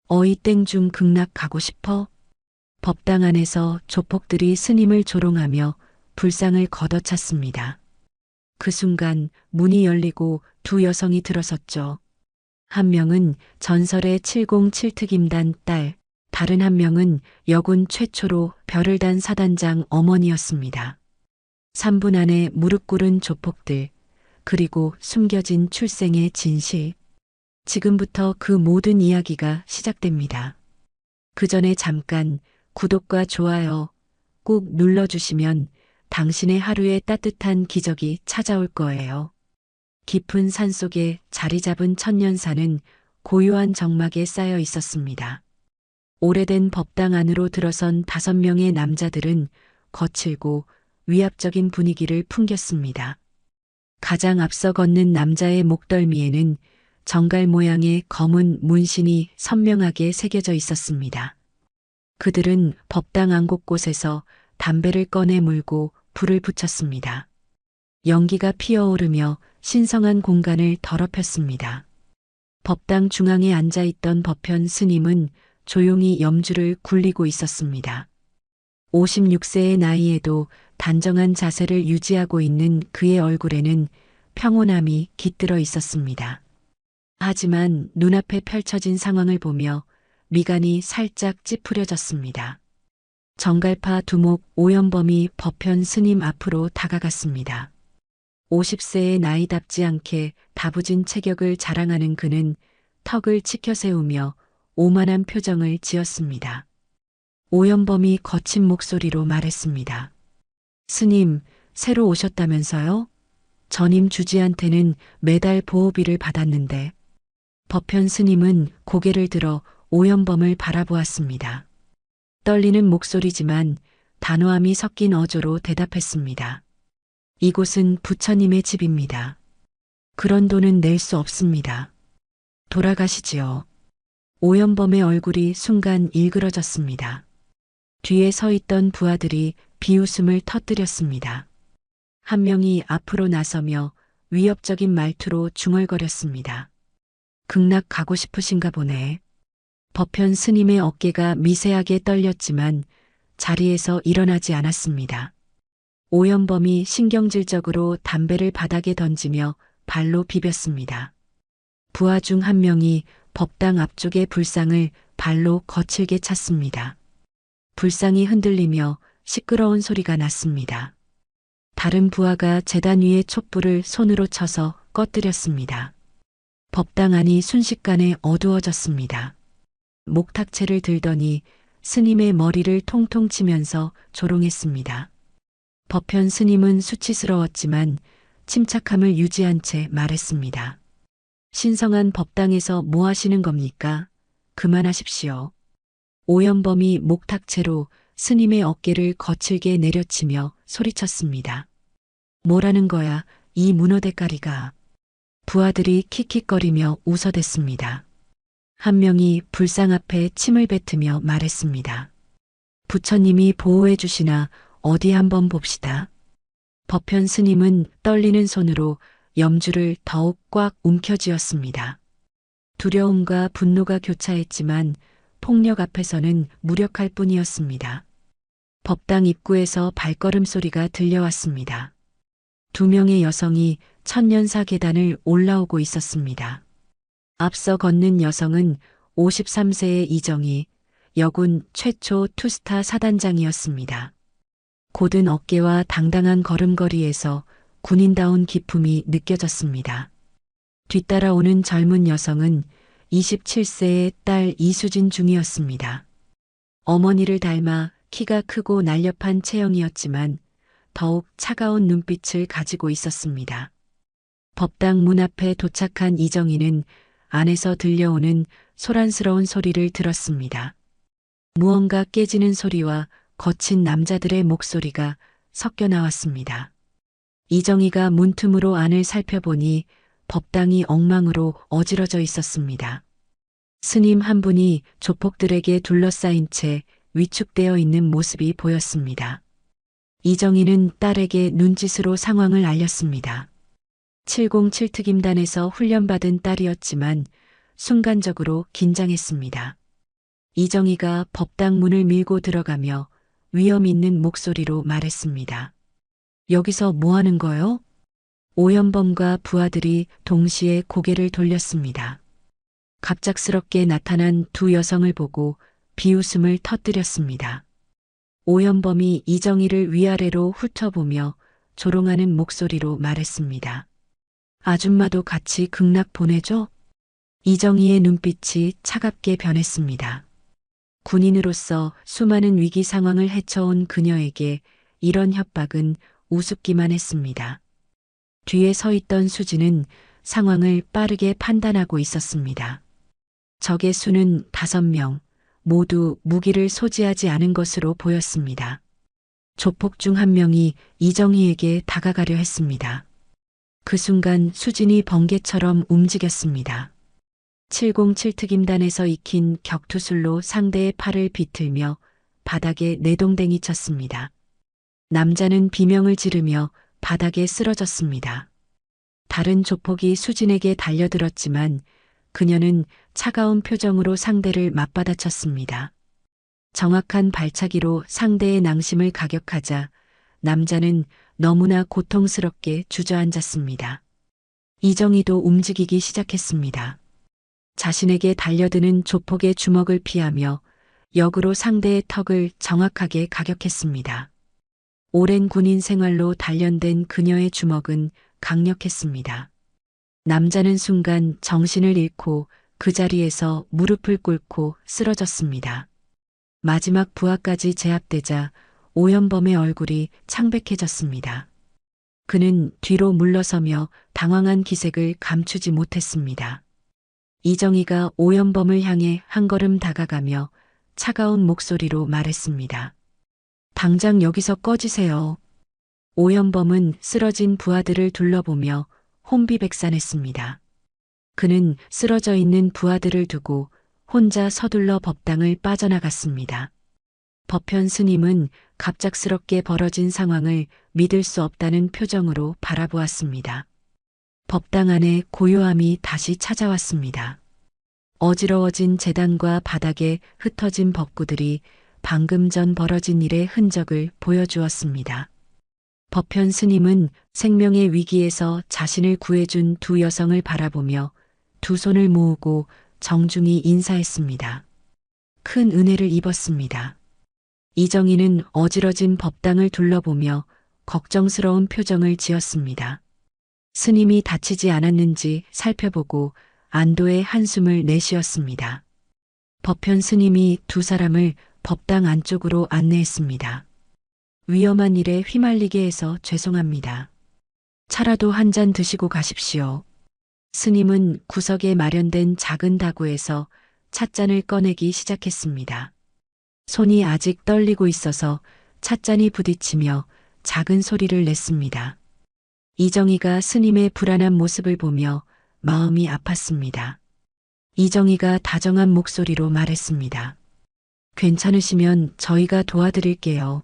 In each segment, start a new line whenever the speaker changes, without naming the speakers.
어이 땡중 극락 가고 싶어? 법당 안에서 조폭들이 스님을 조롱하며 불상을 걷어찼습니다. 그 순간 문이 열리고 두 여성이 들어섰죠. 한 명은 전설의 707특임단 딸, 다른 한 명은 여군 최초로 별을 단 사단장 어머니였습니다. 3분 안에 무릎 꿇은 조폭들, 그리고 숨겨진 출생의 진실. 지금부터 그 모든 이야기가 시작됩니다. 그 전에 잠깐 구독과 좋아요 꾹 눌러주시면 당신의 하루에 따뜻한 기적이 찾아올 거예요. 깊은 산속에 자리 잡은 천년산은 고요한 정막에 쌓여 있었습니다. 오래된 법당 안으로 들어선 5명의 남자들은 거칠고 위압적인 분위기를 풍겼습니다. 가장 앞서 걷는 남자의 목덜미에는 정갈 모양의 검은 문신이 선명하게 새겨져 있었습니다. 그들은 법당 안 곳곳에서 담배를 꺼내 물고 불을 붙였습니다. 연기가 피어오르며 신성한 공간을 더럽혔습니다. 법당 중앙에 앉아있던 법현 스님은 조용히 염주를 굴리고 있었습니다. 56세의 나이에도 단정한 자세를 유지하고 있는 그의 얼굴에는 평온함이 깃들어 있었습니다. 하지만 눈앞에 펼쳐진 상황을 보며 미간이 살짝 찌푸려졌습니다. 정갈파 두목 오연범이 법현 스님 앞으로 다가갔습니다. 50세의 나이답지 않게 다부진 체격을 자랑하는 그는 턱을 치켜 세우며 오만한 표정을 지었습니다. 오연범이 거친 목소리로 말했습니다. 스님, 새로 오셨다면서요? 전임 주지한테는 매달 보호비를 받았는데. 법현 스님은 고개를 들어 오연범을 바라보았습니다. 떨리는 목소리지만 단호함이 섞인 어조로 대답했습니다. 이곳은 부처님의 집입니다. 그런 돈은 낼 수 없습니다. 돌아가시지요. 오연범의 얼굴이 순간 일그러졌습니다. 뒤에 서 있던 부하들이 비웃음을 터뜨렸습니다. 한 명이 앞으로 나서며 위협적인 말투로 중얼거렸습니다. 극락 가고 싶으신가 보네. 법현 스님의 어깨가 미세하게 떨렸지만 자리에서 일어나지 않았습니다. 오연범이 신경질적으로 담배를 바닥에 던지며 발로 비볐습니다. 부하 중 한 명이 법당 앞쪽의 불상을 발로 거칠게 찼습니다. 불상이 흔들리며 시끄러운 소리가 났습니다. 다른 부하가 제단 위의 촛불을 손으로 쳐서 꺼뜨렸습니다. 법당 안이 순식간에 어두워졌습니다. 목탁채를 들더니 스님의 머리를 통통 치면서 조롱했습니다. 법현 스님은 수치스러웠지만 침착함을 유지한 채 말했습니다. 신성한 법당에서 뭐 하시는 겁니까? 그만하십시오. 오연범이 목탁채로 스님의 어깨를 거칠게 내려치며 소리쳤습니다. 뭐라는 거야, 이 문어대가리가. 부하들이 킥킥거리며 웃어댔습니다. 한 명이 불상 앞에 침을 뱉으며 말했습니다. 부처님이 보호해 주시나 어디 한번 봅시다. 법현 스님은 떨리는 손으로 염주를 더욱 꽉 움켜쥐었습니다. 두려움과 분노가 교차했지만 폭력 앞에서는 무력할 뿐이었습니다. 법당 입구에서 발걸음 소리가 들려왔습니다. 2명의 여성이 천년사 계단을 올라오고 있었습니다. 앞서 걷는 여성은 53세의 이정희, 여군 최초 투스타 사단장이었습니다. 곧은 어깨와 당당한 걸음걸이에서 군인다운 기품이 느껴졌습니다. 뒤따라오는 젊은 여성은 27세의 딸 이수진 중이었습니다. 어머니를 닮아 키가 크고 날렵한 체형이었지만 더욱 차가운 눈빛을 가지고 있었습니다. 법당 문 앞에 도착한 이정희는 안에서 들려오는 소란스러운 소리를 들었습니다. 무언가 깨지는 소리와 거친 남자들의 목소리가 섞여 나왔습니다. 이정희가 문틈으로 안을 살펴보니 법당이 엉망으로 어지러져 있었습니다. 스님 한 분이 조폭들에게 둘러싸인 채 위축되어 있는 모습이 보였습니다. 이정희는 딸에게 눈짓으로 상황을 알렸습니다. 707특임단에서 훈련받은 딸이었지만 순간적으로 긴장했습니다. 이정희가 법당 문을 밀고 들어가며 위험 있는 목소리로 말했습니다. 여기서 뭐 하는 거요? 오연범과 부하들이 동시에 고개를 돌렸습니다. 갑작스럽게 나타난 두 여성을 보고 비웃음을 터뜨렸습니다. 오연범이 이정희를 위아래로 훑어보며 조롱하는 목소리로 말했습니다. 아줌마도 같이 극락 보내줘? 이정희의 눈빛이 차갑게 변했습니다. 군인으로서 수많은 위기 상황을 헤쳐온 그녀에게 이런 협박은 우습기만 했습니다. 뒤에 서 있던 수지는 상황을 빠르게 판단하고 있었습니다. 적의 수는 5명, 모두 무기를 소지하지 않은 것으로 보였습니다. 조폭 중 한 명이 이정희에게 다가가려 했습니다. 그 순간 수진이 번개처럼 움직였습니다. 707 특임단에서 익힌 격투술로 상대의 팔을 비틀며 바닥에 내동댕이 쳤습니다. 남자는 비명을 지르며 바닥에 쓰러졌습니다. 다른 조폭이 수진에게 달려들었지만 그녀는 차가운 표정으로 상대를 맞받아쳤습니다. 정확한 발차기로 상대의 낭심을 가격하자 남자는 너무나 고통스럽게 주저앉았습니다. 이정희도 움직이기 시작했습니다. 자신에게 달려드는 조폭의 주먹을 피하며 역으로 상대의 턱을 정확하게 가격했습니다. 오랜 군인 생활로 단련된 그녀의 주먹은 강력했습니다. 남자는 순간 정신을 잃고 그 자리에서 무릎을 꿇고 쓰러졌습니다. 마지막 부하까지 제압되자 오연범의 얼굴이 창백해졌습니다. 그는 뒤로 물러서며 당황한 기색을 감추지 못했습니다. 이정희가 오연범을 향해 한 걸음 다가가며 차가운 목소리로 말했습니다. 당장 여기서 꺼지세요. 오연범은 쓰러진 부하들을 둘러보며 혼비백산했습니다. 그는 쓰러져 있는 부하들을 두고 혼자 서둘러 법당을 빠져나갔습니다. 법현 스님은 갑작스럽게 벌어진 상황을 믿을 수 없다는 표정으로 바라보았습니다. 법당 안에 고요함이 다시 찾아왔습니다. 어지러워진 제단과 바닥에 흩어진 법구들이 방금 전 벌어진 일의 흔적을 보여주었습니다. 법현 스님은 생명의 위기에서 자신을 구해준 두 여성을 바라보며 두 손을 모으고 정중히 인사했습니다. 큰 은혜를 입었습니다. 이정희는 어지러진 법당을 둘러보며 걱정스러운 표정을 지었습니다. 스님이 다치지 않았는지 살펴보고 안도의 한숨을 내쉬었습니다. 법현 스님이 두 사람을 법당 안쪽으로 안내했습니다. 위험한 일에 휘말리게 해서 죄송합니다. 차라도 한 잔 드시고 가십시오. 스님은 구석에 마련된 작은 다구에서 찻잔을 꺼내기 시작했습니다. 손이 아직 떨리고 있어서 찻잔이 부딪히며 작은 소리를 냈습니다. 이정희가 스님의 불안한 모습을 보며 마음이 아팠습니다. 이정희가 다정한 목소리로 말했습니다. 괜찮으시면 저희가 도와드릴게요.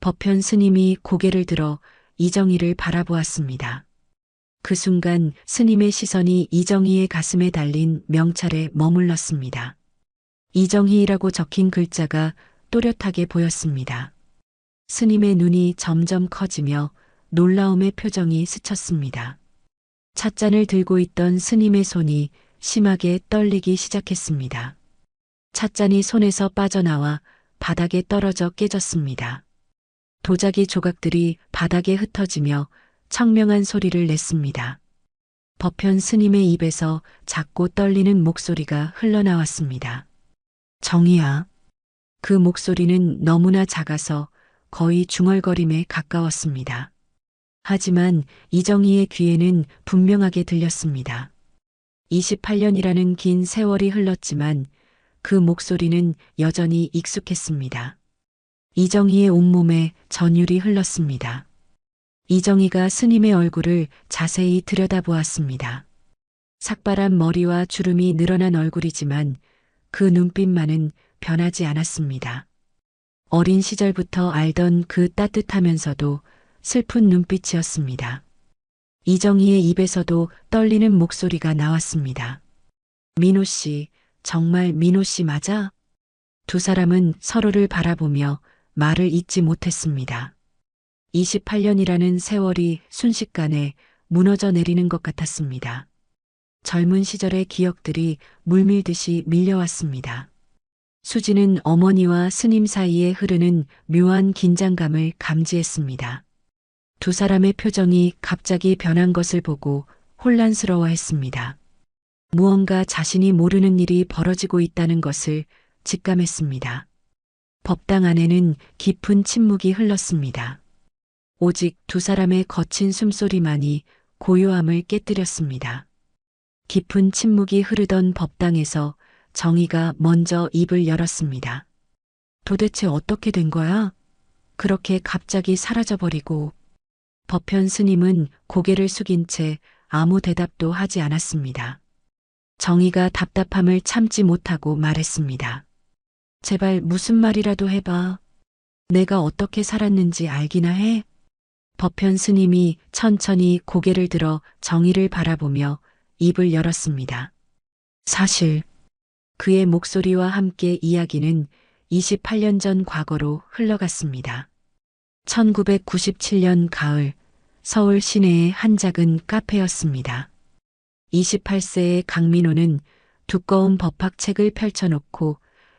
법현 스님이 고개를 들어 이정희를 바라보았습니다. 그 순간 스님의 시선이 이정희의 가슴에 달린 명찰에 머물렀습니다. 이정희라고 적힌 글자가 또렷하게 보였습니다. 스님의 눈이 점점 커지며 놀라움의 표정이 스쳤습니다. 찻잔을 들고 있던 스님의 손이 심하게 떨리기 시작했습니다. 찻잔이 손에서 빠져나와 바닥에 떨어져 깨졌습니다. 도자기 조각들이 바닥에 흩어지며 청명한 소리를 냈습니다. 법현 스님의 입에서 작고 떨리는 목소리가 흘러나왔습니다. 정희야. 그 목소리는 너무나 작아서 거의 중얼거림에 가까웠습니다. 하지만 이정희의 귀에는 분명하게 들렸습니다. 28년이라는 긴 세월이 흘렀지만 그 목소리는 여전히 익숙했습니다. 이정희의 온몸에 전율이 흘렀습니다. 이정희가 스님의 얼굴을 자세히 들여다보았습니다. 삭발한 머리와 주름이 늘어난 얼굴이지만 그 눈빛만은 변하지 않았습니다. 어린 시절부터 알던 그 따뜻하면서도 슬픈 눈빛이었습니다. 이정희의 입에서도 떨리는 목소리가 나왔습니다. 민호 씨, 정말 민호 씨 맞아? 두 사람은 서로를 바라보며 말을 잇지 못했습니다. 28년이라는 세월이 순식간에 무너져 내리는 것 같았습니다. 젊은 시절의 기억들이 물밀듯이 밀려왔습니다. 수지는 어머니와 스님 사이에 흐르는 묘한 긴장감을 감지했습니다. 두 사람의 표정이 갑자기 변한 것을 보고 혼란스러워했습니다. 무언가 자신이 모르는 일이 벌어지고 있다는 것을 직감했습니다. 법당 안에는 깊은 침묵이 흘렀습니다. 오직 두 사람의 거친 숨소리만이 고요함을 깨뜨렸습니다. 깊은 침묵이 흐르던 법당에서 정희가 먼저 입을 열었습니다. 도대체 어떻게 된 거야? 그렇게 갑자기 사라져버리고. 법현 스님은 고개를 숙인 채 아무 대답도 하지 않았습니다. 정희가 답답함을 참지 못하고 말했습니다. 제발 무슨 말이라도 해봐. 내가 어떻게 살았는지 알기나 해? 법현 스님이 천천히 고개를 들어 정희를 바라보며 입을 열었습니다. 사실 그의 목소리와 함께 이야기는 28년 전 과거로 흘러갔습니다. 1997년 가을 서울 시내의 한 작은 카페였습니다. 28세의 강민호는 두꺼운 법학책을 펼쳐놓고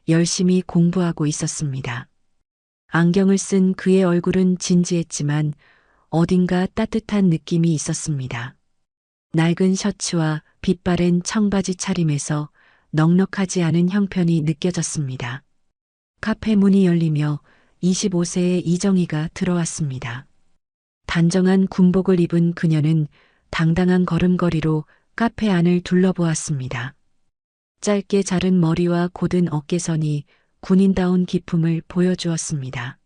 열심히 공부하고 있었습니다. 안경을 쓴 그의 얼굴은 진지했지만 어딘가 따뜻한 느낌이 있었습니다. 낡은 셔츠와 빛바랜 청바지 차림에서 넉넉하지 않은 형편이 느껴졌습니다. 카페 문이 열리며 25세의 이정희가 들어왔습니다. 단정한 군복을 입은 그녀는 당당한 걸음걸이로 카페 안을 둘러보았습니다. 짧게 자른 머리와 곧은 어깨선이 군인다운 기품을 보여주었습니다.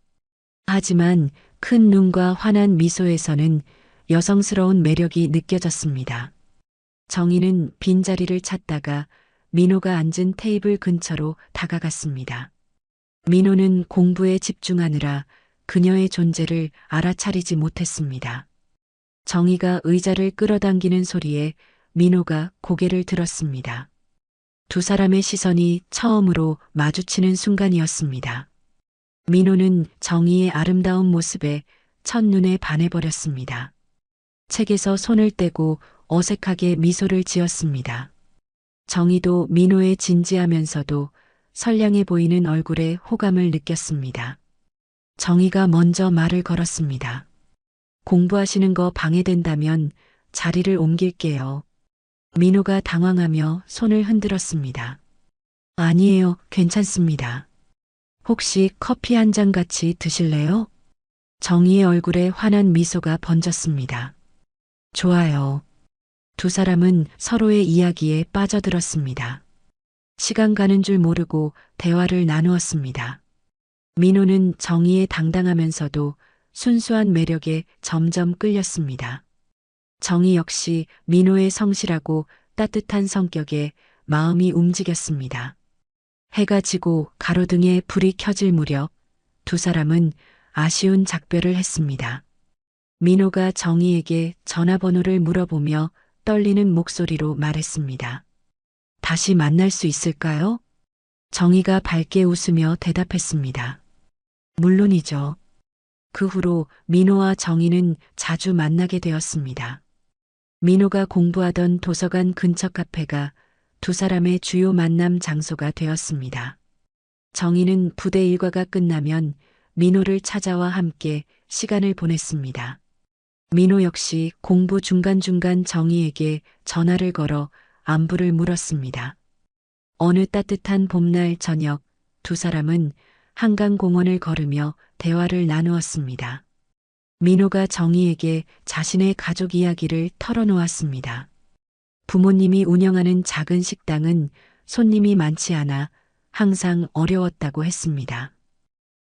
하지만 큰 눈과 환한 미소에서는 여성스러운 매력이 느껴졌습니다. 정희는 빈자리를 찾다가 민호가 앉은 테이블 근처로 다가갔습니다. 민호는 공부에 집중하느라 그녀의 존재를 알아차리지 못했습니다. 정희가 의자를 끌어당기는 소리에 민호가 고개를 들었습니다. 두 사람의 시선이 처음으로 마주치는 순간이었습니다. 민호는 정희의 아름다운 모습에 첫눈에 반해버렸습니다. 책에서 손을 떼고 어색하게 미소를 지었습니다. 정희도 민호의 진지하면서도 선량해 보이는 얼굴에 호감을 느꼈습니다. 정희가 먼저 말을 걸었습니다. 공부하시는 거 방해된다면 자리를 옮길게요. 민호가 당황하며 손을 흔들었습니다. 아니에요, 괜찮습니다. 혹시 커피 한 잔 같이 드실래요? 정희의 얼굴에 환한 미소가 번졌습니다. 좋아요. 두 사람은 서로의 이야기에 빠져들었습니다. 시간 가는 줄 모르고 대화를 나누었습니다. 민호는 정희의 당당하면서도 순수한 매력에 점점 끌렸습니다. 정희 역시 민호의 성실하고 따뜻한 성격에 마음이 움직였습니다. 해가 지고 가로등에 불이 켜질 무렵 두 사람은 아쉬운 작별을 했습니다. 민호가 정희에게 전화번호를 물어보며 떨리는 목소리로 말했습니다. 다시 만날 수 있을까요? 정희가 밝게 웃으며 대답했습니다. 물론이죠. 그 후로 민호와 정희는 자주 만나게 되었습니다. 민호가 공부하던 도서관 근처 카페가 두 사람의 주요 만남 장소가 되었습니다. 정희는 부대 일과가 끝나면 민호를 찾아와 함께 시간을 보냈습니다. 민호 역시 공부 중간중간 정희에게 전화를 걸어 안부를 물었습니다. 어느 따뜻한 봄날 저녁 두 사람은 한강공원을 걸으며 대화를 나누었습니다. 민호가 정희에게 자신의 가족 이야기를 털어놓았습니다. 부모님이 운영하는 작은 식당은 손님이 많지 않아 항상 어려웠다고 했습니다.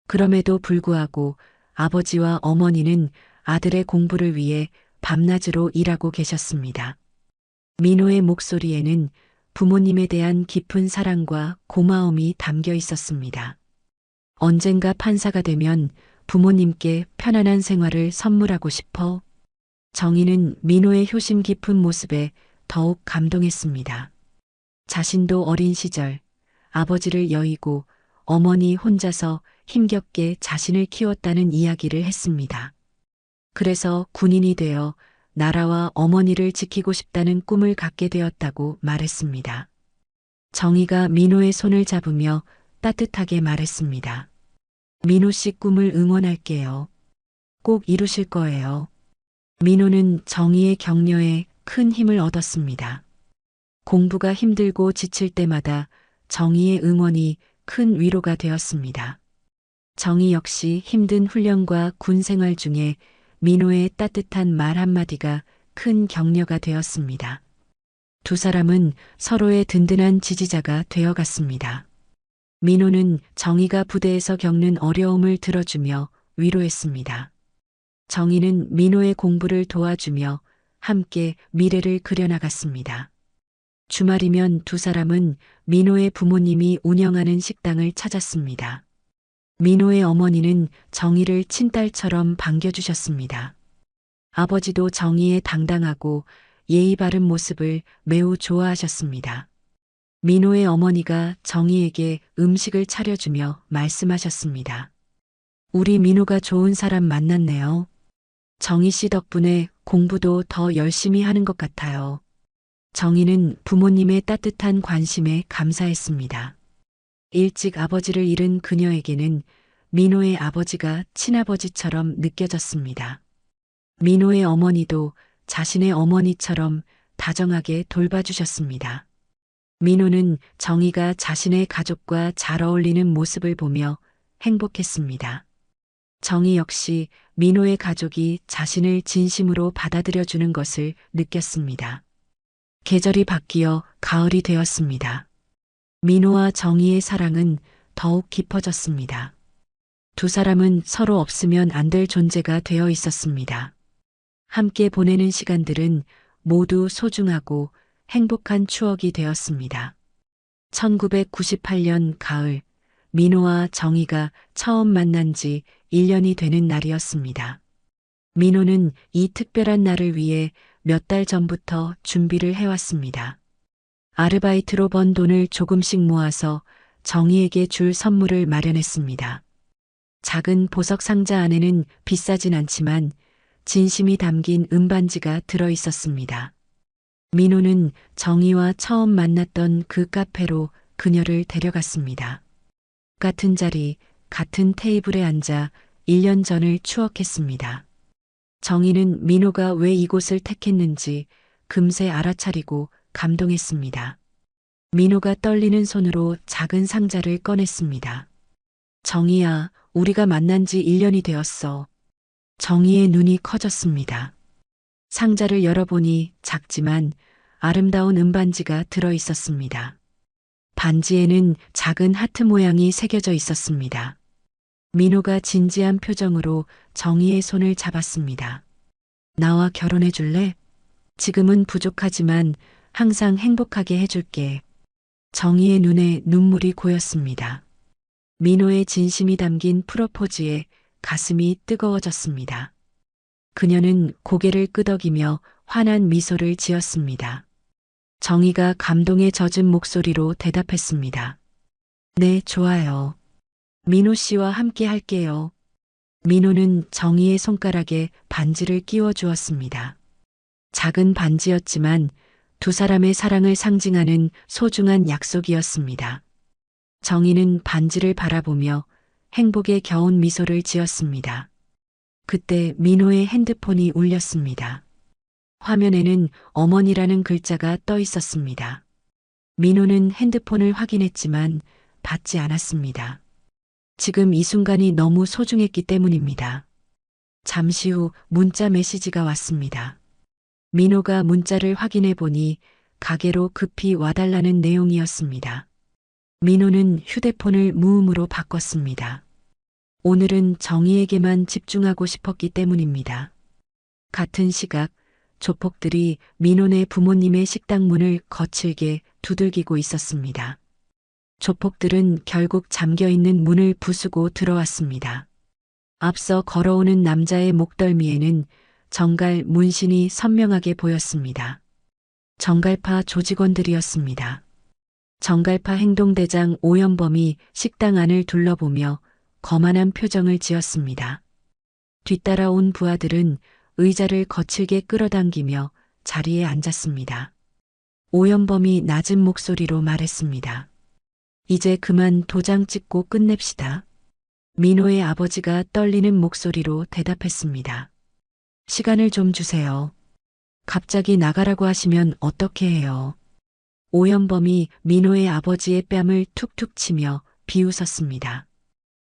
그럼에도 불구하고 아버지와 어머니는 아들의 공부를 위해 밤낮으로 일하고 계셨습니다. 민호의 목소리에는 부모님에 대한 깊은 사랑과 고마움이 담겨 있었습니다. 언젠가 판사가 되면 부모님께 편안한 생활을 선물하고 싶어. 정희는 민호의 효심 깊은 모습에 더욱 감동했습니다. 자신도 어린 시절 아버지를 여의고 어머니 혼자서 힘겹게 자신을 키웠다는 이야기를 했습니다. 그래서 군인이 되어 나라와 어머니를 지키고 싶다는 꿈을 갖게 되었다고 말했습니다. 정희가 민호의 손을 잡으며 따뜻하게 말했습니다. 민호 씨 꿈을 응원할게요. 꼭 이루실 거예요. 민호는 정희의 격려에 큰 힘을 얻었습니다. 공부가 힘들고 지칠 때마다 정희의 응원이 큰 위로가 되었습니다. 정희 역시 힘든 훈련과 군 생활 중에 민호의 따뜻한 말 한마디가 큰 격려가 되었습니다. 두 사람은 서로의 든든한 지지자가 되어갔습니다. 민호는 정희가 부대에서 겪는 어려움을 들어주며 위로했습니다. 정희는 민호의 공부를 도와주며 함께 미래를 그려나갔습니다. 주말이면 두 사람은 민호의 부모님이 운영하는 식당을 찾았습니다. 민호의 어머니는 정희를 친딸처럼 반겨주셨습니다. 아버지도 정희의 당당하고 예의 바른 모습을 매우 좋아하셨습니다. 민호의 어머니가 정희에게 음식을 차려주며 말씀하셨습니다. 우리 민호가 좋은 사람 만났네요. 정희 씨 덕분에 공부도 더 열심히 하는 것 같아요. 정희는 부모님의 따뜻한 관심에 감사했습니다. 일찍 아버지를 잃은 그녀에게는 민호의 아버지가 친아버지처럼 느껴졌습니다. 민호의 어머니도 자신의 어머니처럼 다정하게 돌봐주셨습니다. 민호는 정희가 자신의 가족과 잘 어울리는 모습을 보며 행복했습니다. 정희 역시 민호의 가족이 자신을 진심으로 받아들여주는 것을 느꼈습니다. 계절이 바뀌어 가을이 되었습니다. 민호와 정희의 사랑은 더욱 깊어졌습니다. 두 사람은 서로 없으면 안 될 존재가 되어 있었습니다. 함께 보내는 시간들은 모두 소중하고 행복한 추억이 되었습니다. 1998년 가을, 민호와 정희가 처음 만난 지 1년이 되는 날이었습니다. 민호는 이 특별한 날을 위해 몇 달 전부터 준비를 해왔습니다. 아르바이트로 번 돈을 조금씩 모아서 정희에게 줄 선물을 마련했습니다. 작은 보석 상자 안에는 비싸진 않지만 진심이 담긴 은반지가 들어 있었습니다. 민호는 정희와 처음 만났던 그 카페로 그녀를 데려갔습니다. 같은 자리, 같은 테이블에 앉아 1년 전을 추억했습니다. 정희는 민호가 왜 이곳을 택했는지 금세 알아차리고 감동했습니다. 민호가 떨리는 손으로 작은 상자를 꺼냈습니다. 정희야, 우리가 만난 지 1년이 되었어. 정희의 눈이 커졌습니다. 상자를 열어보니 작지만 아름다운 은반지가 들어 있었습니다. 반지에는 작은 하트 모양이 새겨져 있었습니다. 민호가 진지한 표정으로 정희의 손을 잡았습니다. 나와 결혼해 줄래? 지금은 부족하지만 항상 행복하게 해줄게. 정희의 눈에 눈물이 고였습니다. 민호의 진심이 담긴 프로포즈에 가슴이 뜨거워졌습니다. 그녀는 고개를 끄덕이며 환한 미소를 지었습니다. 정희가 감동에 젖은 목소리로 대답했습니다. 네, 좋아요. 민호 씨와 함께 할게요. 민호는 정희의 손가락에 반지를 끼워 주었습니다. 작은 반지였지만 두 사람의 사랑을 상징하는 소중한 약속이었습니다. 정희는 반지를 바라보며 행복의 겨운 미소를 지었습니다. 그때 민호의 핸드폰이 울렸습니다. 화면에는 어머니라는 글자가 떠 있었습니다. 민호는 핸드폰을 확인했지만 받지 않았습니다. 지금 이 순간이 너무 소중했기 때문입니다. 잠시 후 문자 메시지가 왔습니다. 민호가 문자를 확인해 보니 가게로 급히 와달라는 내용이었습니다. 민호는 휴대폰을 무음으로 바꿨습니다. 오늘은 정희에게만 집중하고 싶었기 때문입니다. 같은 시각 조폭들이 민호네 부모님의 식당 문을 거칠게 두들기고 있었습니다. 조폭들은 결국 잠겨있는 문을 부수고 들어왔습니다. 앞서 걸어오는 남자의 목덜미에는 정갈 문신이 선명하게 보였습니다. 정갈파 조직원들이었습니다. 정갈파 행동대장 오연범이 식당 안을 둘러보며 거만한 표정을 지었습니다. 뒤따라온 부하들은 의자를 거칠게 끌어당기며 자리에 앉았습니다. 오연범이 낮은 목소리로 말했습니다. 이제 그만 도장 찍고 끝냅시다. 민호의 아버지가 떨리는 목소리로 대답했습니다. 시간을 좀 주세요. 갑자기 나가라고 하시면 어떻게 해요? 오연범이 민호의 아버지의 뺨을 툭툭 치며 비웃었습니다.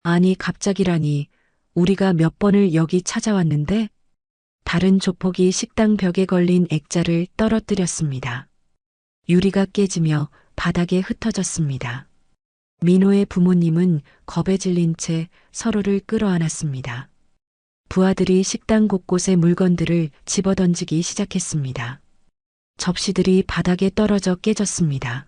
아니 갑자기라니 우리가 몇 번을 여기 찾아왔는데? 다른 조폭이 식당 벽에 걸린 액자를 떨어뜨렸습니다. 유리가 깨지며 바닥에 흩어졌습니다. 민호의 부모님은 겁에 질린 채 서로를 끌어안았습니다. 부하들이 식당 곳곳에 물건들을 집어던지기 시작했습니다. 접시들이 바닥에 떨어져 깨졌습니다.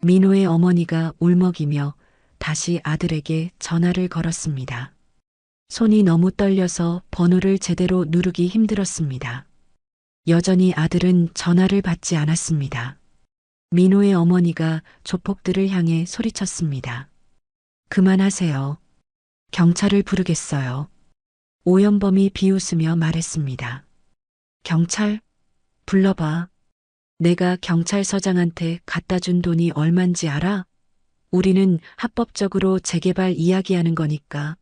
민호의 어머니가 울먹이며 다시 아들에게 전화를 걸었습니다. 손이 너무 떨려서 번호를 제대로 누르기 힘들었습니다. 여전히 아들은 전화를 받지 않았습니다. 민호의 어머니가 조폭들을 향해 소리쳤습니다. 그만하세요. 경찰을 부르겠어요. 오연범이 비웃으며 말했습니다. 경찰? 불러봐. 내가 경찰서장한테 갖다 준 돈이 얼만지 알아? 우리는 합법적으로 재개발 이야기하는 거니까.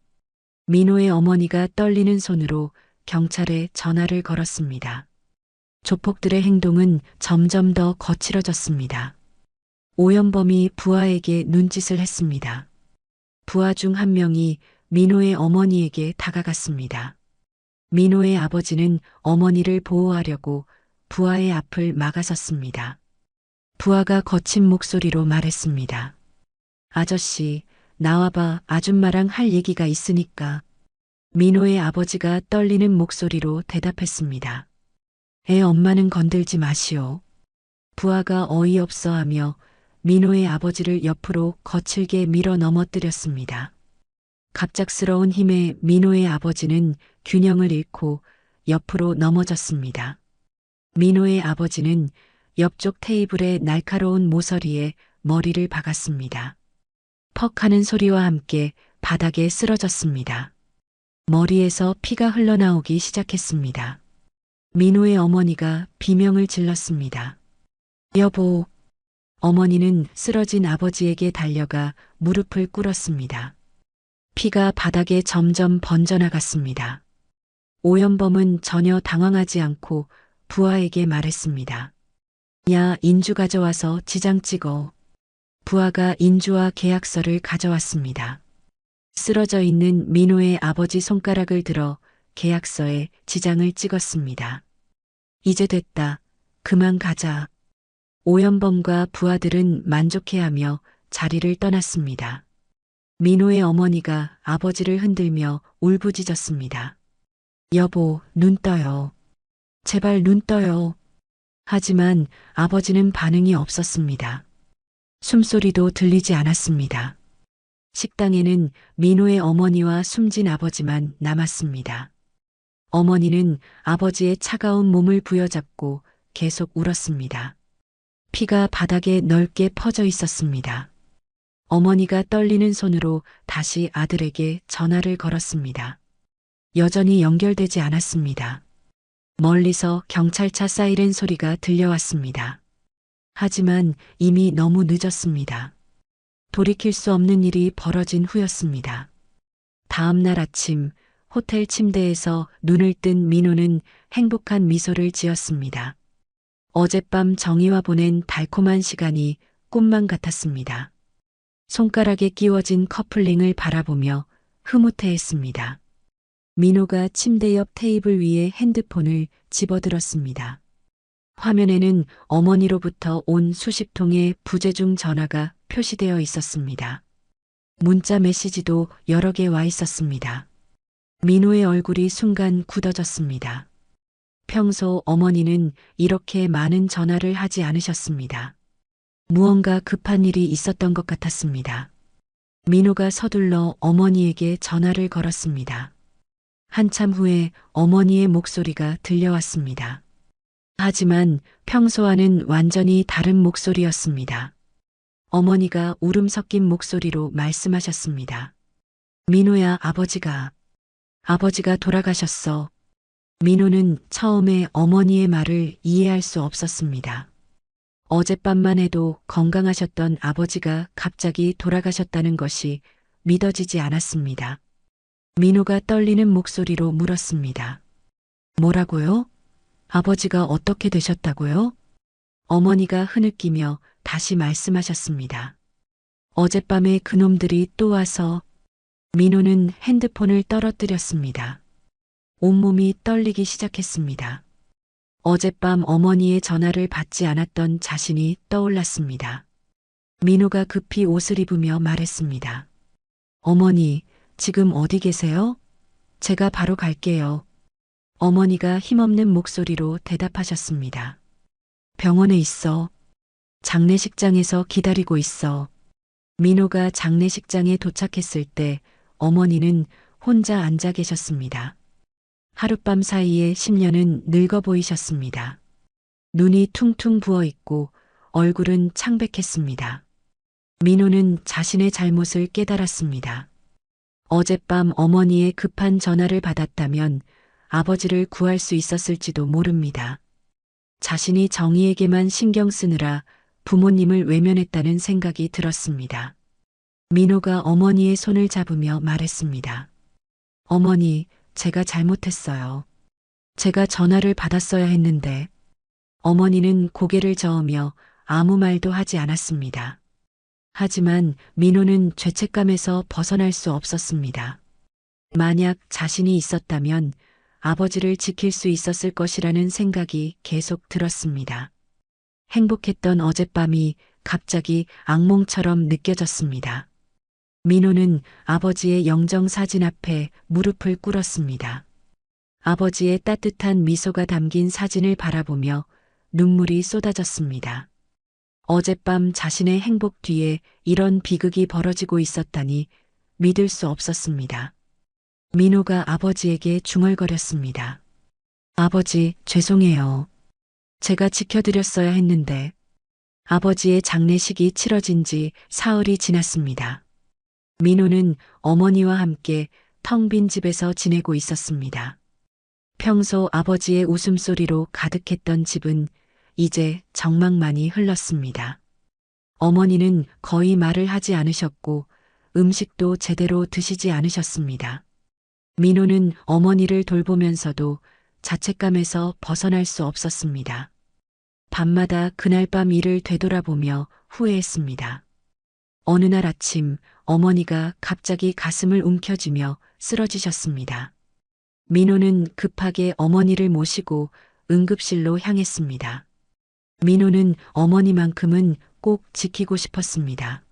민호의 어머니가 떨리는 손으로 경찰에 전화를 걸었습니다. 조폭들의 행동은 점점 더 거칠어졌습니다. 오연범이 부하에게 눈짓을 했습니다. 부하 중 한 명이 민호의 어머니에게 다가갔습니다. 민호의 아버지는 어머니를 보호하려고 부하의 앞을 막아섰습니다. 부하가 거친 목소리로 말했습니다. 아저씨, 나와봐. 아줌마랑 할 얘기가 있으니까. 민호의 아버지가 떨리는 목소리로 대답했습니다. 애 엄마는 건들지 마시오. 부하가 어이없어하며 민호의 아버지를 옆으로 거칠게 밀어 넘어뜨렸습니다. 갑작스러운 힘에 민호의 아버지는 균형을 잃고 옆으로 넘어졌습니다. 민호의 아버지는 옆쪽 테이블의 날카로운 모서리에 머리를 박았습니다. 퍽 하는 소리와 함께 바닥에 쓰러졌습니다. 머리에서 피가 흘러나오기 시작했습니다. 민호의 어머니가 비명을 질렀습니다. 여보. 어머니는 쓰러진 아버지에게 달려가 무릎을 꿇었습니다. 피가 바닥에 점점 번져나갔습니다. 오연범은 전혀 당황하지 않고 부하에게 말했습니다. 야, 인주 가져와서 지장 찍어. 부하가 인주와 계약서를 가져왔습니다. 쓰러져 있는 민호의 아버지 손가락을 들어 계약서에 지장을 찍었습니다. 이제 됐다. 그만 가자. 오연범과 부하들은 만족해하며 자리를 떠났습니다. 민호의 어머니가 아버지를 흔들며 울부짖었습니다. 여보, 눈 떠요. 제발 눈 떠요. 하지만 아버지는 반응이 없었습니다. 숨소리도 들리지 않았습니다. 식당에는 민호의 어머니와 숨진 아버지만 남았습니다. 어머니는 아버지의 차가운 몸을 부여잡고 계속 울었습니다. 피가 바닥에 넓게 퍼져 있었습니다. 어머니가 떨리는 손으로 다시 아들에게 전화를 걸었습니다. 여전히 연결되지 않았습니다. 멀리서 경찰차 사이렌 소리가 들려왔습니다. 하지만 이미 너무 늦었습니다. 돌이킬 수 없는 일이 벌어진 후였습니다. 다음 날 아침 호텔 침대에서 눈을 뜬 민호는 행복한 미소를 지었습니다. 어젯밤 정희와 보낸 달콤한 시간이 꿈만 같았습니다. 손가락에 끼워진 커플링을 바라보며 흐뭇해했습니다. 민호가 침대 옆 테이블 위에 핸드폰을 집어들었습니다. 화면에는 어머니로부터 온 수십 통의 부재중 전화가 표시되어 있었습니다. 문자 메시지도 여러 개 와 있었습니다. 민호의 얼굴이 순간 굳어졌습니다. 평소 어머니는 이렇게 많은 전화를 하지 않으셨습니다. 무언가 급한 일이 있었던 것 같았습니다. 민호가 서둘러 어머니에게 전화를 걸었습니다. 한참 후에 어머니의 목소리가 들려왔습니다. 하지만 평소와는 완전히 다른 목소리였습니다. 어머니가 울음 섞인 목소리로 말씀하셨습니다. 민호야, 아버지가 돌아가셨어. 민호는 처음에 어머니의 말을 이해할 수 없었습니다. 어젯밤만 해도 건강하셨던 아버지가 갑자기 돌아가셨다는 것이 믿어지지 않았습니다. 민호가 떨리는 목소리로 물었습니다. 뭐라고요? 아버지가 어떻게 되셨다고요? 어머니가 흐느끼며 다시 말씀하셨습니다. 어젯밤에 그놈들이 또 와서. 민호는 핸드폰을 떨어뜨렸습니다. 온몸이 떨리기 시작했습니다. 어젯밤 어머니의 전화를 받지 않았던 자신이 떠올랐습니다. 민호가 급히 옷을 입으며 말했습니다. 어머니, 지금 어디 계세요? 제가 바로 갈게요. 어머니가 힘없는 목소리로 대답하셨습니다. 병원에 있어. 장례식장에서 기다리고 있어. 민호가 장례식장에 도착했을 때 어머니는 혼자 앉아 계셨습니다. 하룻밤 사이에 10년은 늙어 보이셨습니다. 눈이 퉁퉁 부어 있고 얼굴은 창백했습니다. 민호는 자신의 잘못을 깨달았습니다. 어젯밤 어머니의 급한 전화를 받았다면 아버지를 구할 수 있었을지도 모릅니다. 자신이 정의에게만 신경 쓰느라 부모님을 외면했다는 생각이 들었습니다. 민호가 어머니의 손을 잡으며 말했습니다. 어머니, 제가 잘못했어요. 제가 전화를 받았어야 했는데. 어머니는 고개를 저으며 아무 말도 하지 않았습니다. 하지만 민호는 죄책감에서 벗어날 수 없었습니다. 만약 자신이 있었다면 아버지를 지킬 수 있었을 것이라는 생각이 계속 들었습니다. 행복했던 어젯밤이 갑자기 악몽처럼 느껴졌습니다. 민호는 아버지의 영정 사진 앞에 무릎을 꿇었습니다. 아버지의 따뜻한 미소가 담긴 사진을 바라보며 눈물이 쏟아졌습니다. 어젯밤 자신의 행복 뒤에 이런 비극이 벌어지고 있었다니 믿을 수 없었습니다. 민호가 아버지에게 중얼거렸습니다. 아버지, 죄송해요. 제가 지켜드렸어야 했는데. 아버지의 장례식이 치러진 지 사흘이 지났습니다. 민호는 어머니와 함께 텅 빈 집에서 지내고 있었습니다. 평소 아버지의 웃음소리로 가득했던 집은 이제 정막만이 흘렀습니다. 어머니는 거의 말을 하지 않으셨고 음식도 제대로 드시지 않으셨습니다. 민호는 어머니를 돌보면서도 자책감에서 벗어날 수 없었습니다. 밤마다 그날 밤 일을 되돌아보며 후회했습니다. 어느 날 아침 어머니가 갑자기 가슴을 움켜쥐며 쓰러지셨습니다. 민호는 급하게 어머니를 모시고 응급실로 향했습니다. 민호는 어머니만큼은 꼭 지키고 싶었습니다.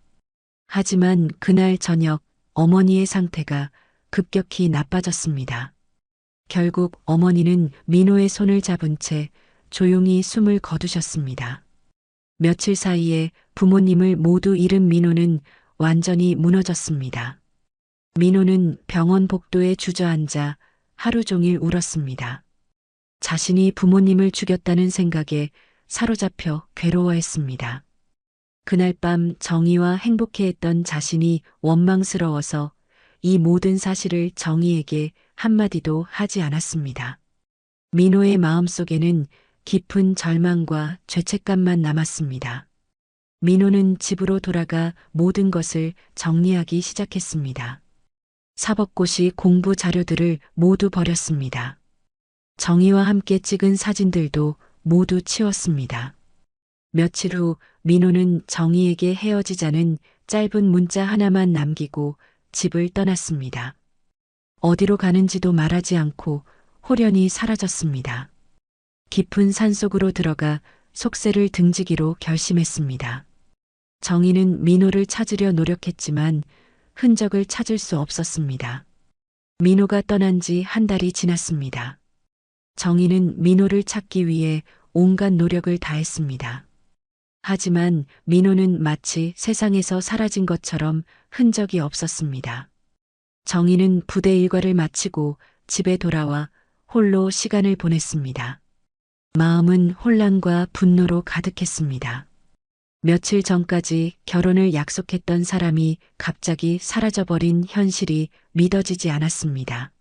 하지만 그날 저녁 어머니의 상태가 급격히 나빠졌습니다. 결국 어머니는 민호의 손을 잡은 채 조용히 숨을 거두셨습니다. 며칠 사이에 부모님을 모두 잃은 민호는 완전히 무너졌습니다. 민호는 병원 복도에 주저앉아 하루 종일 울었습니다. 자신이 부모님을 죽였다는 생각에 사로잡혀 괴로워했습니다. 그날 밤 정의와 행복해했던 자신이 원망스러워서 이 모든 사실을 정의에게 한마디도 하지 않았습니다. 민호의 마음속에는 깊은 절망과 죄책감만 남았습니다. 민호는 집으로 돌아가 모든 것을 정리하기 시작했습니다. 사법고시 공부 자료들을 모두 버렸습니다. 정의와 함께 찍은 사진들도 모두 치웠습니다. 며칠 후 민호는 정의에게 헤어지자는 짧은 문자 하나만 남기고 집을 떠났습니다. 어디로 가는지도 말하지 않고 홀연히 사라졌습니다. 깊은 산속으로 들어가 속세를 등지기로 결심했습니다. 정의는 민호를 찾으려 노력했지만 흔적을 찾을 수 없었습니다. 민호가 떠난 지 한 달이 지났습니다. 정의는 민호를 찾기 위해 온갖 노력을 다했습니다. 하지만 민호는 마치 세상에서 사라진 것처럼 흔적이 없었습니다. 정의는 부대 일과를 마치고 집에 돌아와 홀로 시간을 보냈습니다. 마음은 혼란과 분노로 가득했습니다. 며칠 전까지 결혼을 약속했던 사람이 갑자기 사라져버린 현실이 믿어지지 않았습니다.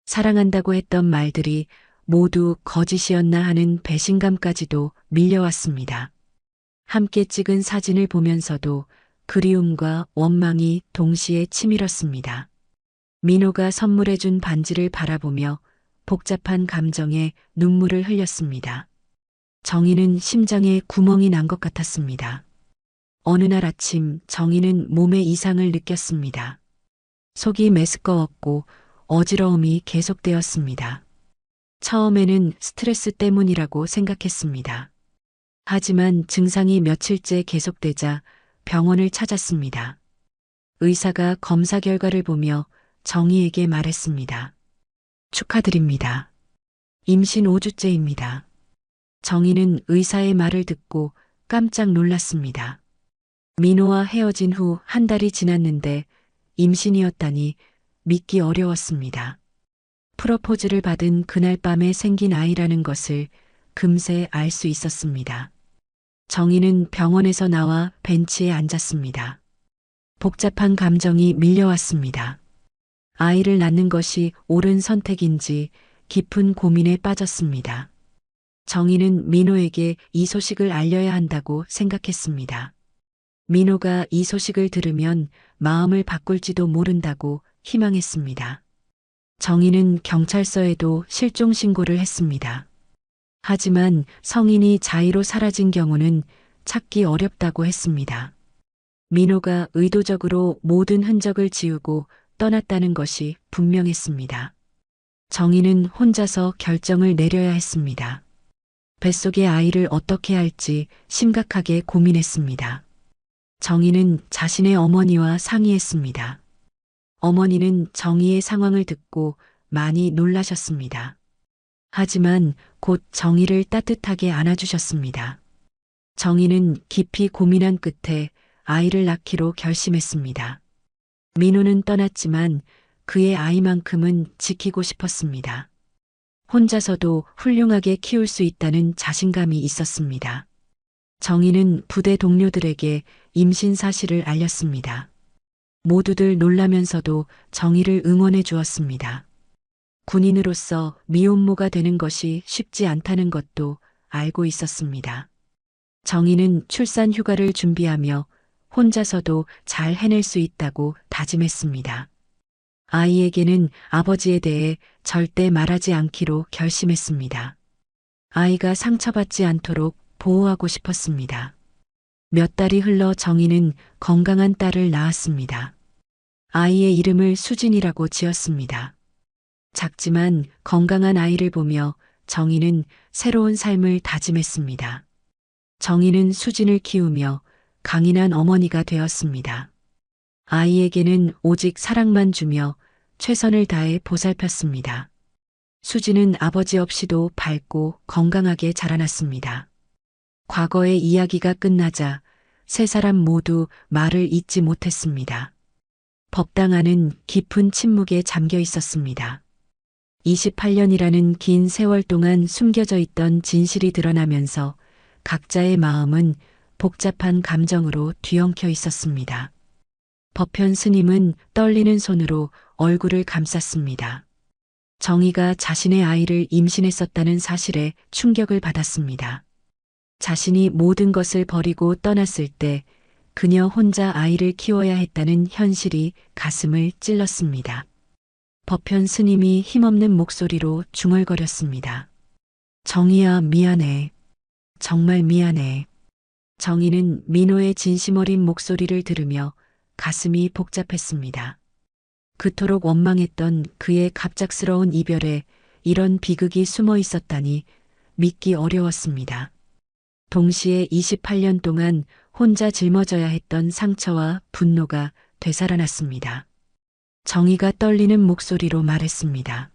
사랑한다고 했던 말들이 모두 거짓이었나 하는 배신감까지도 밀려왔습니다. 함께 찍은 사진을 보면서도 그리움과 원망이 동시에 치밀었습니다. 민호가 선물해준 반지를 바라보며 복잡한 감정에 눈물을 흘렸습니다. 정희는 심장에 구멍이 난 것 같았습니다. 어느 날 아침 정희는 몸에 이상을 느꼈습니다. 속이 메스꺼웠고 어지러움이 계속되었습니다. 처음에는 스트레스 때문이라고 생각했습니다. 하지만 증상이 며칠째 계속되자 병원을 찾았습니다. 의사가 검사 결과를 보며 정희에게 말했습니다. 축하드립니다. 임신 5주째입니다. 정희는 의사의 말을 듣고 깜짝 놀랐습니다. 민호와 헤어진 후 한 달이 지났는데 임신이었다니 믿기 어려웠습니다. 프로포즈를 받은 그날 밤에 생긴 아이라는 것을 금세 알 수 있었습니다. 정희는 병원에서 나와 벤치에 앉았습니다. 복잡한 감정이 밀려왔습니다. 아이를 낳는 것이 옳은 선택인지 깊은 고민에 빠졌습니다. 정희는 민호에게 이 소식을 알려야 한다고 생각했습니다. 민호가 이 소식을 들으면 마음을 바꿀지도 모른다고 희망했습니다. 정희는 경찰서에도 실종 신고를 했습니다. 하지만 성인이 자의로 사라진 경우는 찾기 어렵다고 했습니다. 민호가 의도적으로 모든 흔적을 지우고 떠났다는 것이 분명했습니다. 정희는 혼자서 결정을 내려야 했습니다. 뱃속의 아이를 어떻게 할지 심각하게 고민했습니다. 정희는 자신의 어머니와 상의했습니다. 어머니는 정희의 상황을 듣고 많이 놀라셨습니다. 하지만 곧 정희를 따뜻하게 안아주셨습니다. 정희는 깊이 고민한 끝에 아이를 낳기로 결심했습니다. 민호는 떠났지만 그의 아이만큼은 지키고 싶었습니다. 혼자서도 훌륭하게 키울 수 있다는 자신감이 있었습니다. 정희는 부대 동료들에게 임신 사실을 알렸습니다. 모두들 놀라면서도 정희를 응원해 주었습니다. 군인으로서 미혼모가 되는 것이 쉽지 않다는 것도 알고 있었습니다. 정희는 출산 휴가를 준비하며 혼자서도 잘 해낼 수 있다고 다짐했습니다. 아이에게는 아버지에 대해 절대 말하지 않기로 결심했습니다. 아이가 상처받지 않도록 보호하고 싶었습니다. 몇 달이 흘러 정희는 건강한 딸을 낳았습니다. 아이의 이름을 수진이라고 지었습니다. 작지만 건강한 아이를 보며 정희는 새로운 삶을 다짐했습니다. 정희는 수진을 키우며 강인한 어머니가 되었습니다. 아이에게는 오직 사랑만 주며 최선을 다해 보살폈습니다. 수진은 아버지 없이도 밝고 건강하게 자라났습니다. 과거의 이야기가 끝나자 세 사람 모두 말을 잇지 못했습니다. 법당 안은 깊은 침묵에 잠겨 있었습니다. 28년이라는 긴 세월 동안 숨겨져 있던 진실이 드러나면서 각자의 마음은 복잡한 감정으로 뒤엉켜 있었습니다. 법현 스님은 떨리는 손으로 얼굴을 감쌌습니다. 정희가 자신의 아이를 임신했었다는 사실에 충격을 받았습니다. 자신이 모든 것을 버리고 떠났을 때 그녀 혼자 아이를 키워야 했다는 현실이 가슴을 찔렀습니다. 법현 스님이 힘없는 목소리로 중얼거렸습니다. 정희야, 미안해. 정말 미안해. 정희는 민호의 진심 어린 목소리를 들으며 가슴이 복잡했습니다. 그토록 원망했던 그의 갑작스러운 이별에 이런 비극이 숨어 있었다니 믿기 어려웠습니다. 동시에 28년 동안 혼자 짊어져야 했던 상처와 분노가 되살아났습니다. 정희가 떨리는 목소리로 말했습니다.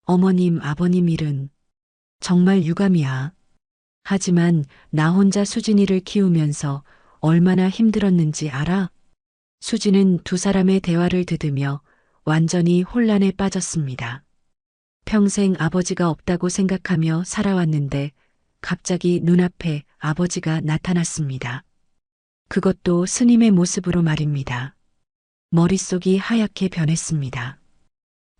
어머님, 아버님 일은 정말 유감이야. 하지만 나 혼자 수진이를 키우면서 얼마나 힘들었는지 알아? 수진은 두 사람의 대화를 들으며 완전히 혼란에 빠졌습니다. 평생 아버지가 없다고 생각하며 살아왔는데 갑자기 눈앞에 아버지가 나타났습니다. 그것도 스님의 모습으로 말입니다. 머릿속이 하얗게 변했습니다.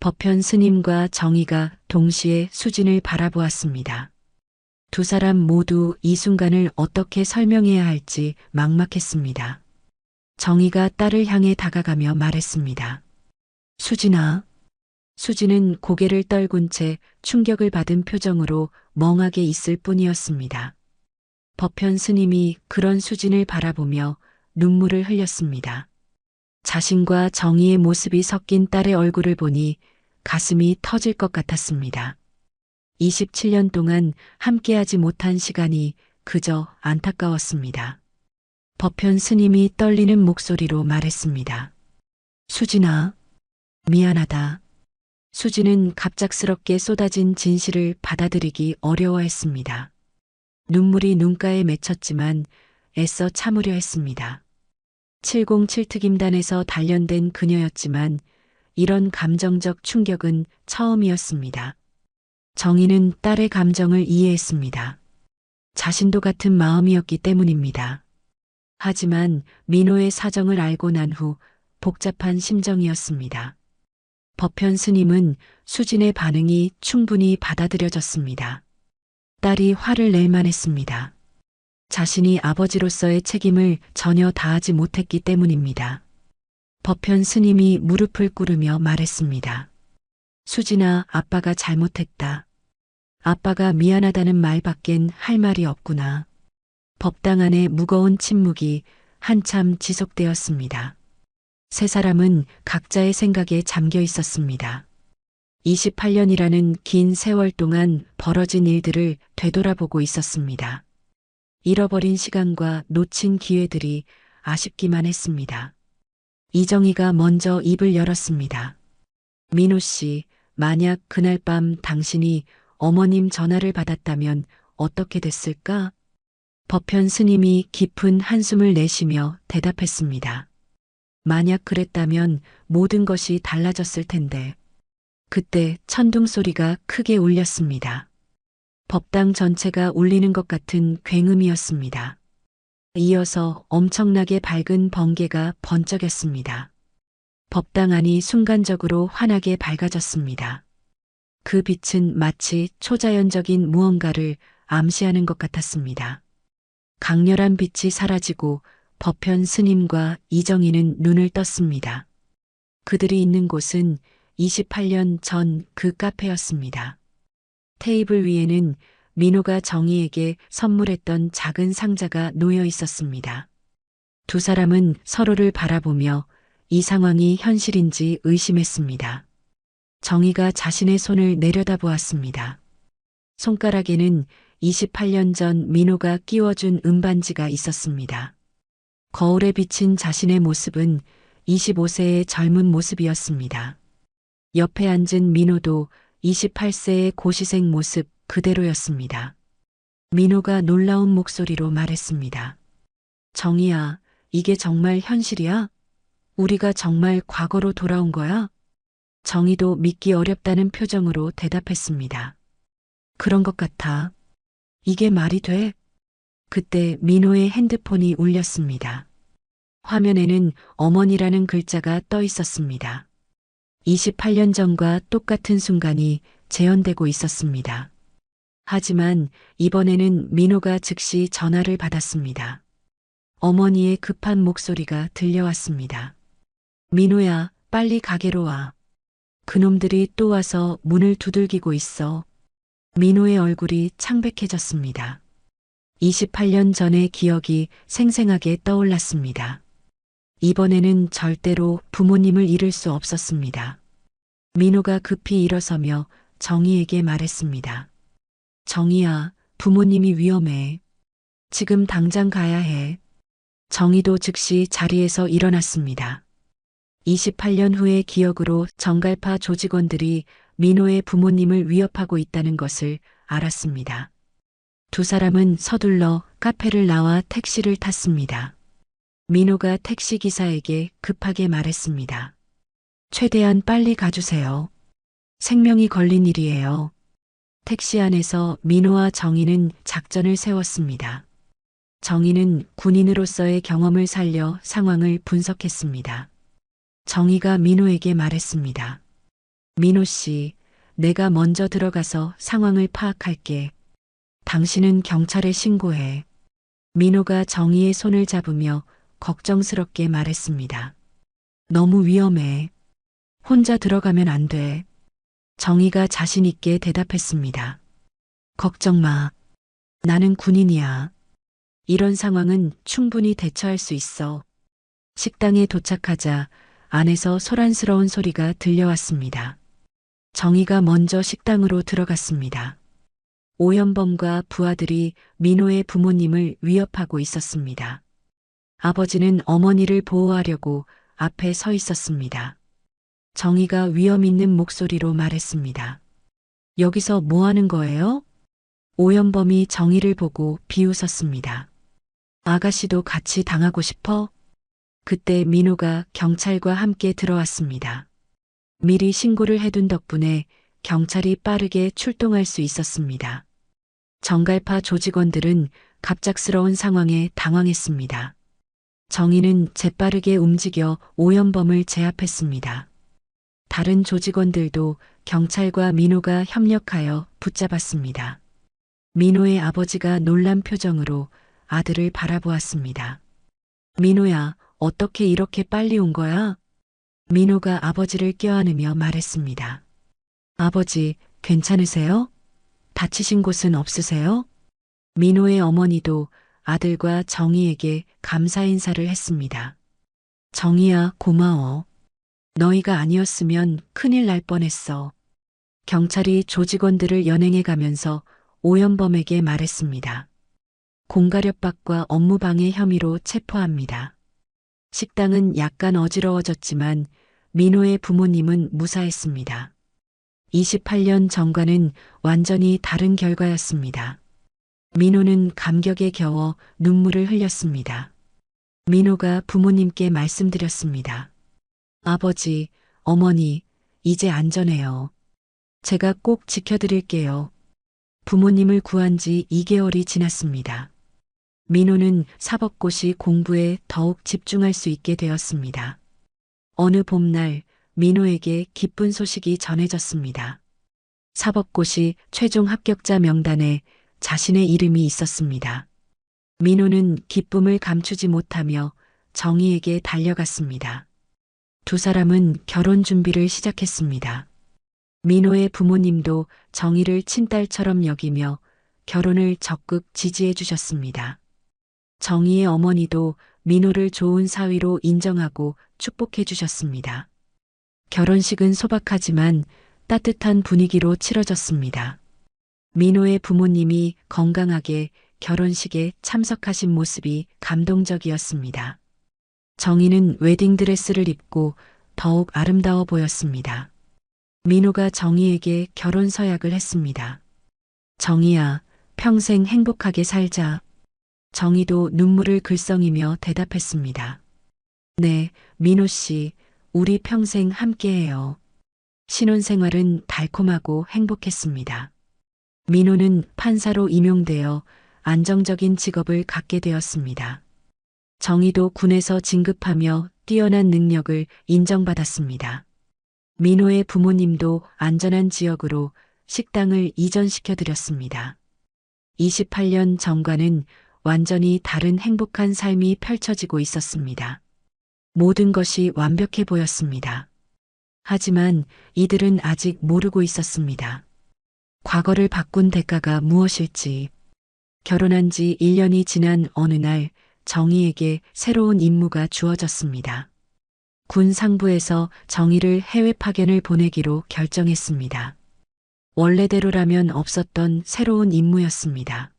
법현 스님과 정희가 동시에 수진을 바라보았습니다. 두 사람 모두 이 순간을 어떻게 설명해야 할지 막막했습니다. 정희가 딸을 향해 다가가며 말했습니다. 수진아. 수진은 고개를 떨군 채 충격을 받은 표정으로 멍하게 있을 뿐이었습니다. 법현 스님이 그런 수진을 바라보며 눈물을 흘렸습니다. 자신과 정의의 모습이 섞인 딸의 얼굴을 보니 가슴이 터질 것 같았습니다. 27년 동안 함께하지 못한 시간이 그저 안타까웠습니다. 법현 스님이 떨리는 목소리로 말했습니다. 수진아, 미안하다. 수진은 갑작스럽게 쏟아진 진실을 받아들이기 어려워했습니다. 눈물이 눈가에 맺혔지만 애써 참으려 했습니다. 707특임단에서 단련된 그녀였지만 이런 감정적 충격은 처음이었습니다. 정희는 딸의 감정을 이해했습니다. 자신도 같은 마음이었기 때문입니다. 하지만 민호의 사정을 알고 난 후 복잡한 심정이었습니다. 법현 스님은 수진의 반응이 충분히 받아들여졌습니다. 딸이 화를 낼 만했습니다. 자신이 아버지로서의 책임을 전혀 다하지 못했기 때문입니다. 법현 스님이 무릎을 꿇으며 말했습니다. 수진아, 아빠가 잘못했다. 아빠가 미안하다는 말밖엔 할 말이 없구나. 법당 안에 무거운 침묵이 한참 지속되었습니다. 세 사람은 각자의 생각에 잠겨 있었습니다. 28년이라는 긴 세월 동안 벌어진 일들을 되돌아보고 있었습니다. 잃어버린 시간과 놓친 기회들이 아쉽기만 했습니다. 이정희가 먼저 입을 열었습니다. 민호 씨, 만약 그날 밤 당신이 어머님 전화를 받았다면 어떻게 됐을까? 법현 스님이 깊은 한숨을 내쉬며 대답했습니다. 만약 그랬다면 모든 것이 달라졌을 텐데. 그때 천둥 소리가 크게 울렸습니다. 법당 전체가 울리는 것 같은 굉음이었습니다. 이어서 엄청나게 밝은 번개가 번쩍였습니다. 법당 안이 순간적으로 환하게 밝아졌습니다. 그 빛은 마치 초자연적인 무언가를 암시하는 것 같았습니다. 강렬한 빛이 사라지고 법현 스님과 이정희는 눈을 떴습니다. 그들이 있는 곳은 28년 전 그 카페였습니다. 테이블 위에는 민호가 정희에게 선물했던 작은 상자가 놓여 있었습니다. 두 사람은 서로를 바라보며 이 상황이 현실인지 의심했습니다. 정희가 자신의 손을 내려다보았습니다. 손가락에는 28년 전 민호가 끼워준 은반지가 있었습니다. 거울에 비친 자신의 모습은 25세의 젊은 모습이었습니다. 옆에 앉은 민호도 28세의 고시생 모습 그대로였습니다. 민호가 놀라운 목소리로 말했습니다. 정희야, 이게 정말 현실이야? 우리가 정말 과거로 돌아온 거야? 정희도 믿기 어렵다는 표정으로 대답했습니다. 그런 것 같아. 이게 말이 돼? 그때 민호의 핸드폰이 울렸습니다. 화면에는 어머니라는 글자가 떠 있었습니다. 28년 전과 똑같은 순간이 재현되고 있었습니다. 하지만 이번에는 민호가 즉시 전화를 받았습니다. 어머니의 급한 목소리가 들려왔습니다. 민호야, 빨리 가게로 와. 그놈들이 또 와서 문을 두들기고 있어. 민호의 얼굴이 창백해졌습니다. 28년 전의 기억이 생생하게 떠올랐습니다. 이번에는 절대로 부모님을 잃을 수 없었습니다. 민호가 급히 일어서며 정희에게 말했습니다. 정희야, 부모님이 위험해. 지금 당장 가야 해. 정희도 즉시 자리에서 일어났습니다. 28년 후의 기억으로 정갈파 조직원들이 민호의 부모님을 위협하고 있다는 것을 알았습니다. 두 사람은 서둘러 카페를 나와 택시를 탔습니다. 민호가 택시기사에게 급하게 말했습니다. 최대한 빨리 가주세요. 생명이 걸린 일이에요. 택시 안에서 민호와 정희는 작전을 세웠습니다. 정희는 군인으로서의 경험을 살려 상황을 분석했습니다. 정희가 민호에게 말했습니다. 민호 씨, 내가 먼저 들어가서 상황을 파악할게. 당신은 경찰에 신고해. 민호가 정희의 손을 잡으며 걱정스럽게 말했습니다. 너무 위험해. 혼자 들어가면 안 돼. 정희가 자신 있게 대답했습니다. 걱정 마. 나는 군인이야. 이런 상황은 충분히 대처할 수 있어. 식당에 도착하자 안에서 소란스러운 소리가 들려왔습니다. 정희가 먼저 식당으로 들어갔습니다. 오연범과 부하들이 민호의 부모님을 위협하고 있었습니다. 아버지는 어머니를 보호하려고 앞에 서 있었습니다. 정희가 위험 있는 목소리로 말했습니다. 여기서 뭐 하는 거예요? 오연범이 정희를 보고 비웃었습니다. 아가씨도 같이 당하고 싶어? 그때 민호가 경찰과 함께 들어왔습니다. 미리 신고를 해둔 덕분에 경찰이 빠르게 출동할 수 있었습니다. 정갈파 조직원들은 갑작스러운 상황에 당황했습니다. 정희는 재빠르게 움직여 오연범을 제압했습니다. 다른 조직원들도 경찰과 민호가 협력하여 붙잡았습니다. 민호의 아버지가 놀란 표정으로 아들을 바라보았습니다. 민호야, 어떻게 이렇게 빨리 온 거야? 민호가 아버지를 껴안으며 말했습니다. 아버지, 괜찮으세요? 다치신 곳은 없으세요? 민호의 어머니도 아들과 정희에게 감사 인사를 했습니다. 정희야, 고마워. 너희가 아니었으면 큰일 날 뻔했어. 경찰이 조직원들을 연행해 가면서 오연범에게 말했습니다. 공갈협박과 업무방해 혐의로 체포합니다. 식당은 약간 어지러워졌지만 민호의 부모님은 무사했습니다. 28년 전과는 완전히 다른 결과였습니다. 민호는 감격에 겨워 눈물을 흘렸습니다. 민호가 부모님께 말씀드렸습니다. 아버지, 어머니, 이제 안전해요. 제가 꼭 지켜드릴게요. 부모님을 구한 지 2개월이 지났습니다. 민호는 사법고시 공부에 더욱 집중할 수 있게 되었습니다. 어느 봄날 민호에게 기쁜 소식이 전해졌습니다. 사법고시 최종 합격자 명단에 자신의 이름이 있었습니다. 민호는 기쁨을 감추지 못하며 정희에게 달려갔습니다. 두 사람은 결혼 준비를 시작했습니다. 민호의 부모님도 정희를 친딸처럼 여기며 결혼을 적극 지지해 주셨습니다. 정희의 어머니도 민호를 좋은 사위로 인정하고 축복해 주셨습니다. 결혼식은 소박하지만 따뜻한 분위기로 치러졌습니다. 민호의 부모님이 건강하게 결혼식에 참석하신 모습이 감동적이었습니다. 정희는 웨딩드레스를 입고 더욱 아름다워 보였습니다. 민호가 정희에게 결혼 서약을 했습니다. 정희야, 평생 행복하게 살자. 정희도 눈물을 글썽이며 대답했습니다. 네, 민호 씨, 우리 평생 함께해요. 신혼생활은 달콤하고 행복했습니다. 민호는 판사로 임용되어 안정적인 직업을 갖게 되었습니다. 정희도 군에서 진급하며 뛰어난 능력을 인정받았습니다. 민호의 부모님도 안전한 지역으로 식당을 이전시켜 드렸습니다. 28년 전과는 완전히 다른 행복한 삶이 펼쳐지고 있었습니다. 모든 것이 완벽해 보였습니다. 하지만 이들은 아직 모르고 있었습니다. 과거를 바꾼 대가가 무엇일지. 결혼한 지 1년이 지난 어느 날 정희에게 새로운 임무가 주어졌습니다. 군 상부에서 정희를 해외 파견을 보내기로 결정했습니다. 원래대로라면 없었던 새로운 임무였습니다.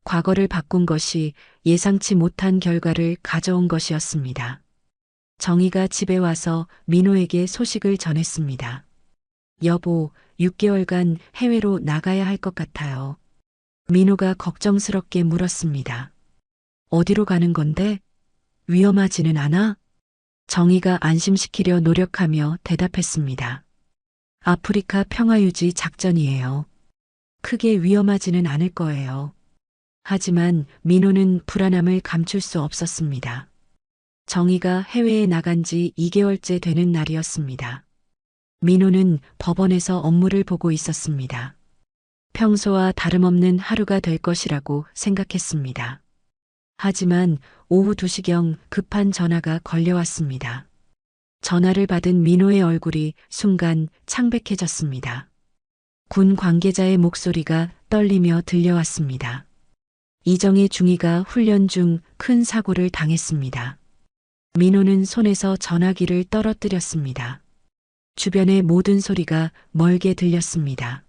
과거를 바꾼 것이 예상치 못한 결과를 가져온 것이었습니다. 정희가 집에 와서 민호에게 소식을 전했습니다. 여보, 6개월간 해외로 나가야 할 것 같아요. 민호가 걱정스럽게 물었습니다. 어디로 가는 건데? 위험하지는 않아? 정희가 안심시키려 노력하며 대답했습니다. 아프리카 평화유지 작전이에요. 크게 위험하지는 않을 거예요. 하지만 민호는 불안함을 감출 수 없었습니다. 정희가 해외에 나간 지 2개월째 되는 날이었습니다. 민호는 법원에서 업무를 보고 있었습니다. 평소와 다름없는 하루가 될 것이라고 생각했습니다. 하지만 오후 2시경 급한 전화가 걸려왔습니다. 전화를 받은 민호의 얼굴이 순간 창백해졌습니다. 군 관계자의 목소리가 떨리며 들려왔습니다. 이정희 중위가 훈련 중 큰 사고를 당했습니다. 민호는 손에서 전화기를 떨어뜨렸습니다. 주변의 모든 소리가 멀게 들렸습니다.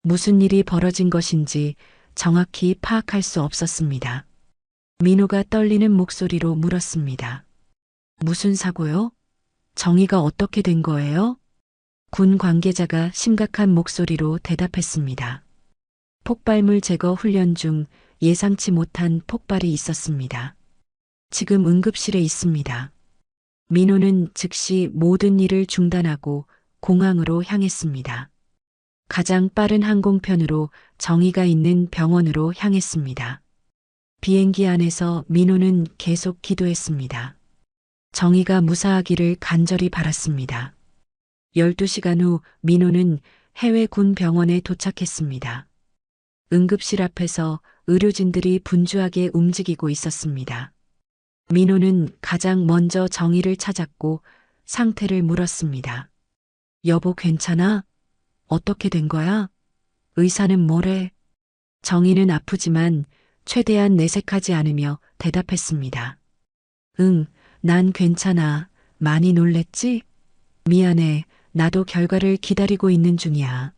무슨 일이 벌어진 것인지 정확히 파악할 수 없었습니다. 민호가 떨리는 목소리로 물었습니다. 무슨 사고요? 정희가 어떻게 된 거예요? 군 관계자가 심각한 목소리로 대답했습니다. 폭발물 제거 훈련 중 예상치 못한 폭발이 있었습니다. 지금 응급실에 있습니다. 민호는 즉시 모든 일을 중단하고 공항으로 향했습니다. 가장 빠른 항공편으로 정희가 있는 병원으로 향했습니다. 비행기 안에서 민호는 계속 기도했습니다. 정희가 무사하기를 간절히 바랐습니다. 12시간 후 민호는 해외 군 병원에 도착했습니다. 응급실 앞에서 의료진들이 분주하게 움직이고 있었습니다. 민호는 가장 먼저 정희를 찾았고 상태를 물었습니다. 여보 괜찮아? 어떻게 된 거야? 의사는 뭐래? 정희는 아프지만 최대한 내색하지 않으며 대답했습니다. 응, 난 괜찮아. 많이 놀랬지? 미안해. 나도 결과를 기다리고 있는 중이야.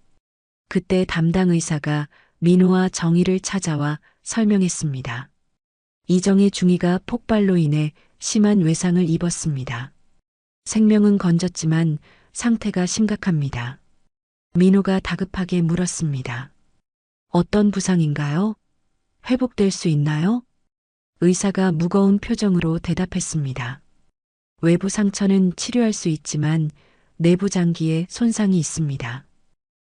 그때 담당 의사가 민호와 정희를 찾아와 설명했습니다. 이정희 중위가 폭발로 인해 심한 외상을 입었습니다. 생명은 건졌지만 상태가 심각합니다. 민호가 다급하게 물었습니다. 어떤 부상인가요? 회복될 수 있나요? 의사가 무거운 표정으로 대답했습니다. 외부 상처는 치료할 수 있지만 내부 장기에 손상이 있습니다.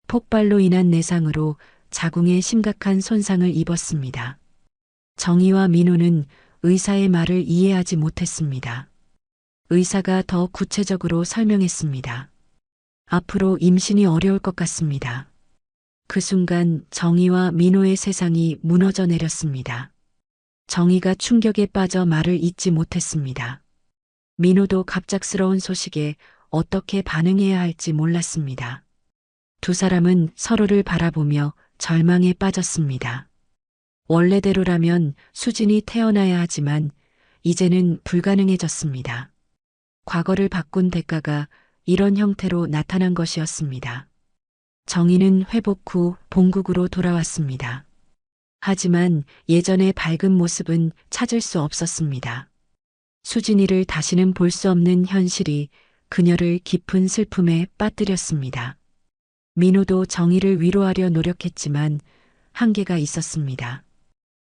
폭발로 인한 내상으로 자궁에 심각한 손상을 입었습니다. 정희와 민호는 의사의 말을 이해하지 못했습니다. 의사가 더 구체적으로 설명했습니다. 앞으로 임신이 어려울 것 같습니다. 그 순간 정희와 민호의 세상이 무너져 내렸습니다. 정희가 충격에 빠져 말을 잇지 못했습니다. 민호도 갑작스러운 소식에 어떻게 반응해야 할지 몰랐습니다. 두 사람은 서로를 바라보며 절망에 빠졌습니다. 원래대로라면 수진이 태어나야 하지만 이제는 불가능해졌습니다. 과거를 바꾼 대가가 이런 형태로 나타난 것이었습니다. 정희는 회복 후 본국으로 돌아왔습니다. 하지만 예전의 밝은 모습은 찾을 수 없었습니다. 수진이를 다시는 볼 수 없는 현실이 그녀를 깊은 슬픔에 빠뜨렸습니다. 민호도 정희를 위로하려 노력했지만 한계가 있었습니다.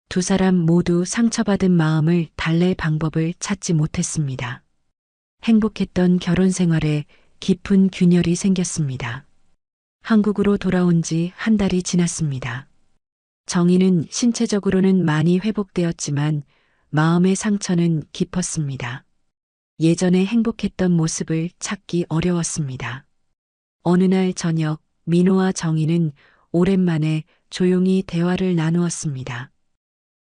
두 사람 모두 상처받은 마음을 달랠 방법을 찾지 못했습니다. 행복했던 결혼 생활에 깊은 균열이 생겼습니다. 한국으로 돌아온 지 한 달이 지났습니다. 정희는 신체적으로는 많이 회복되었지만 마음의 상처는 깊었습니다. 예전에 행복했던 모습을 찾기 어려웠습니다. 어느 날 저녁 민호와 정희는 오랜만에 조용히 대화를 나누었습니다.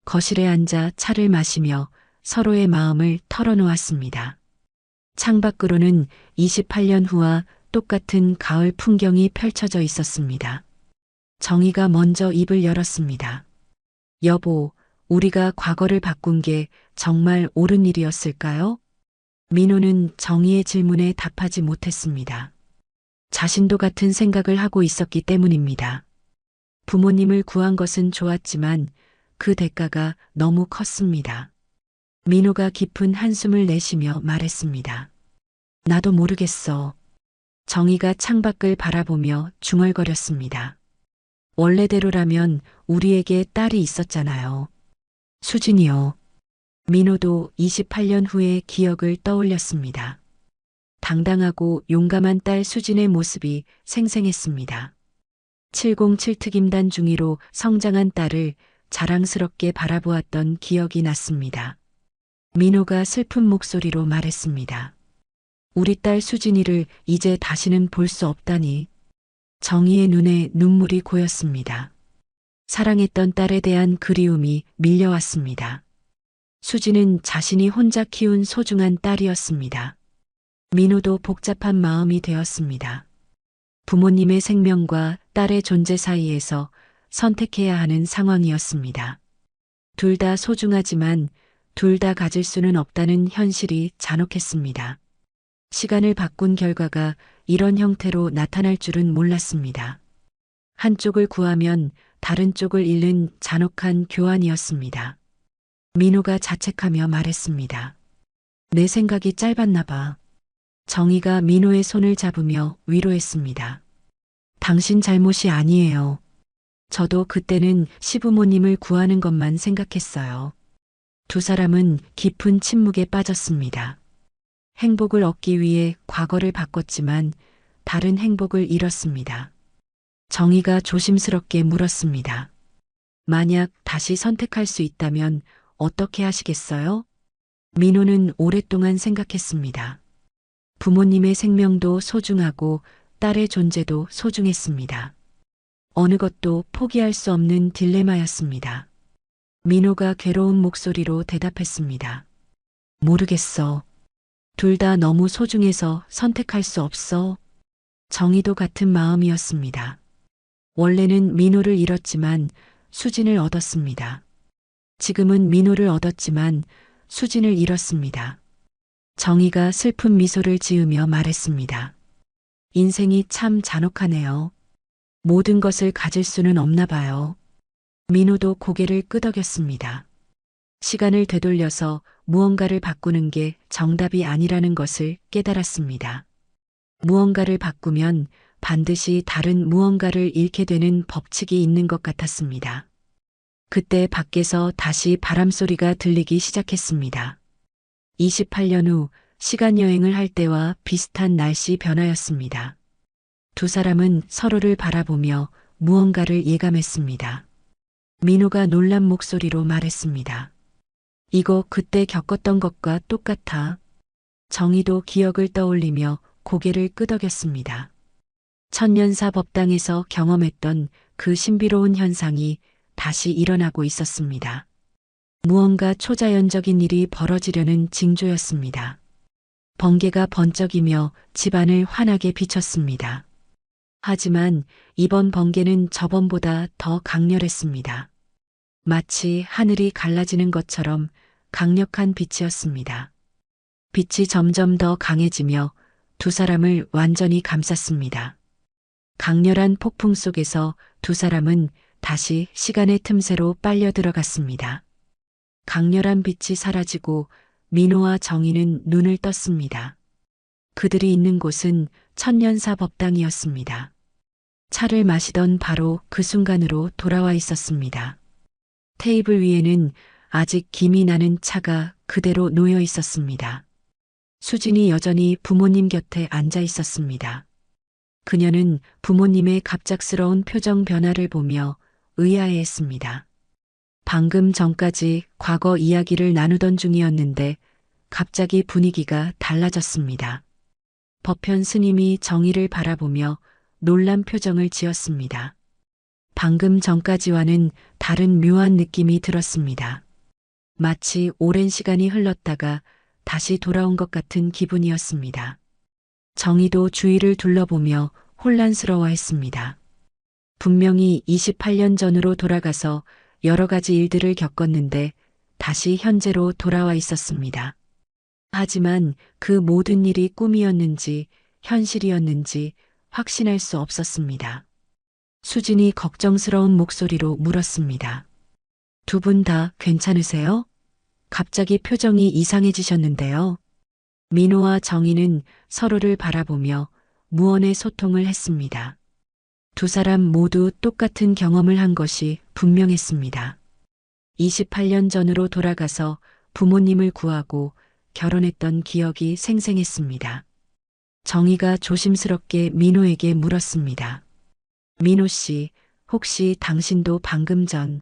거실에 앉아 차를 마시며 서로의 마음을 털어놓았습니다. 창밖으로는 28년 후와 똑같은 가을 풍경이 펼쳐져 있었습니다. 정희가 먼저 입을 열었습니다. 여보, 우리가 과거를 바꾼 게 정말 옳은 일이었을까요? 민호는 정희의 질문에 답하지 못했습니다. 자신도 같은 생각을 하고 있었기 때문입니다. 부모님을 구한 것은 좋았지만 그 대가가 너무 컸습니다. 민호가 깊은 한숨을 내쉬며 말했습니다. 나도 모르겠어. 정희가 창밖을 바라보며 중얼거렸습니다. 원래대로라면 우리에게 딸이 있었잖아요. 수진이요. 민호도 28년 후의 기억을 떠올렸습니다. 당당하고 용감한 딸 수진의 모습이 생생했습니다. 707 특임단 중위로 성장한 딸을 자랑스럽게 바라보았던 기억이 났습니다. 민호가 슬픈 목소리로 말했습니다. 우리 딸 수진이를 이제 다시는 볼 수 없다니. 정희의 눈에 눈물이 고였습니다. 사랑했던 딸에 대한 그리움이 밀려왔습니다. 수진은 자신이 혼자 키운 소중한 딸이었습니다. 민호도 복잡한 마음이 되었습니다. 부모님의 생명과 딸의 존재 사이에서 선택해야 하는 상황이었습니다. 둘 다 소중하지만 둘 다 가질 수는 없다는 현실이 잔혹했습니다. 시간을 바꾼 결과가 이런 형태로 나타날 줄은 몰랐습니다. 한쪽을 구하면 다른 쪽을 잃는 잔혹한 교환이었습니다. 민호가 자책하며 말했습니다. 내 생각이 짧았나 봐. 정희가 민호의 손을 잡으며 위로했습니다. 당신 잘못이 아니에요. 저도 그때는 시부모님을 구하는 것만 생각했어요. 두 사람은 깊은 침묵에 빠졌습니다. 행복을 얻기 위해 과거를 바꿨지만 다른 행복을 잃었습니다. 정희가 조심스럽게 물었습니다. 만약 다시 선택할 수 있다면 어떻게 하시겠어요? 민호는 오랫동안 생각했습니다. 부모님의 생명도 소중하고 딸의 존재도 소중했습니다. 어느 것도 포기할 수 없는 딜레마였습니다. 민호가 괴로운 목소리로 대답했습니다. 모르겠어. 둘 다 너무 소중해서 선택할 수 없어. 정희도 같은 마음이었습니다. 원래는 민호를 잃었지만 수진을 얻었습니다. 지금은 민호를 얻었지만 수진을 잃었습니다. 정희가 슬픈 미소를 지으며 말했습니다. 인생이 참 잔혹하네요. 모든 것을 가질 수는 없나 봐요. 민호도 고개를 끄덕였습니다. 시간을 되돌려서 무언가를 바꾸는 게 정답이 아니라는 것을 깨달았습니다. 무언가를 바꾸면 반드시 다른 무언가를 잃게 되는 법칙이 있는 것 같았습니다. 그때 밖에서 다시 바람소리가 들리기 시작했습니다. 28년 후 시간 여행을 할 때와 비슷한 날씨 변화였습니다. 두 사람은 서로를 바라보며 무언가를 예감했습니다. 민호가 놀란 목소리로 말했습니다. 이거 그때 겪었던 것과 똑같아. 정희도 기억을 떠올리며 고개를 끄덕였습니다. 천년사 법당에서 경험했던 그 신비로운 현상이 다시 일어나고 있었습니다. 무언가 초자연적인 일이 벌어지려는 징조였습니다. 번개가 번쩍이며 집안을 환하게 비췄습니다. 하지만 이번 번개는 저번보다 더 강렬했습니다. 마치 하늘이 갈라지는 것처럼 강력한 빛이었습니다. 빛이 점점 더 강해지며 두 사람을 완전히 감쌌습니다. 강렬한 폭풍 속에서 두 사람은 다시 시간의 틈새로 빨려 들어갔습니다. 강렬한 빛이 사라지고 민호와 정희는 눈을 떴습니다. 그들이 있는 곳은 천년사 법당이었습니다. 차를 마시던 바로 그 순간으로 돌아와 있었습니다. 테이블 위에는 아직 김이 나는 차가 그대로 놓여 있었습니다. 수진이 여전히 부모님 곁에 앉아 있었습니다. 그녀는 부모님의 갑작스러운 표정 변화를 보며 의아해했습니다. 방금 전까지 과거 이야기를 나누던 중이었는데 갑자기 분위기가 달라졌습니다. 법현 스님이 정희를 바라보며 놀란 표정을 지었습니다. 방금 전까지와는 다른 묘한 느낌이 들었습니다. 마치 오랜 시간이 흘렀다가 다시 돌아온 것 같은 기분이었습니다. 정희도 주위를 둘러보며 혼란스러워했습니다. 분명히 28년 전으로 돌아가서 여러 가지 일들을 겪었는데 다시 현재로 돌아와 있었습니다. 하지만 그 모든 일이 꿈이었는지 현실이었는지 확신할 수 없었습니다. 수진이 걱정스러운 목소리로 물었습니다. 두 분 다 괜찮으세요? 갑자기 표정이 이상해지셨는데요. 민호와 정희는 서로를 바라보며 무언의 소통을 했습니다. 두 사람 모두 똑같은 경험을 한 것이 분명했습니다. 28년 전으로 돌아가서 부모님을 구하고 결혼했던 기억이 생생했습니다. 정희가 조심스럽게 민호에게 물었습니다. 민호 씨, 혹시 당신도 방금 전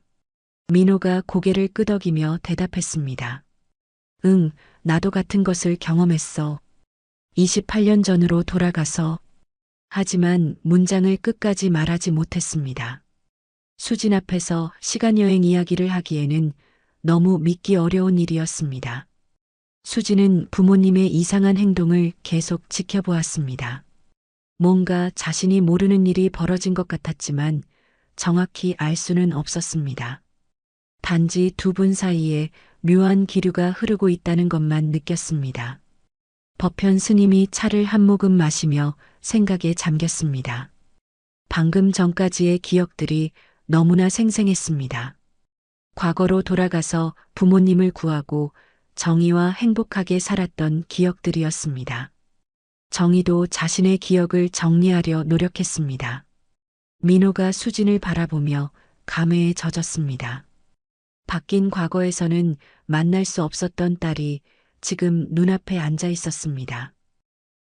민호가 고개를 끄덕이며 대답했습니다. 응, 나도 같은 것을 경험했어. 28년 전으로 돌아가서. 하지만 문장을 끝까지 말하지 못했습니다. 수진 앞에서 시간여행 이야기를 하기에는 너무 믿기 어려운 일이었습니다. 수진은 부모님의 이상한 행동을 계속 지켜보았습니다. 뭔가 자신이 모르는 일이 벌어진 것 같았지만 정확히 알 수는 없었습니다. 단지 두 분 사이에 묘한 기류가 흐르고 있다는 것만 느꼈습니다. 법현 스님이 차를 한 모금 마시며 생각에 잠겼습니다. 방금 전까지의 기억들이 너무나 생생했습니다. 과거로 돌아가서 부모님을 구하고 정의와 행복하게 살았던 기억들이었습니다. 정의도 자신의 기억을 정리하려 노력했습니다. 민호가 수진을 바라보며 감회에 젖었습니다. 바뀐 과거에서는 만날 수 없었던 딸이 지금 눈앞에 앉아 있었습니다.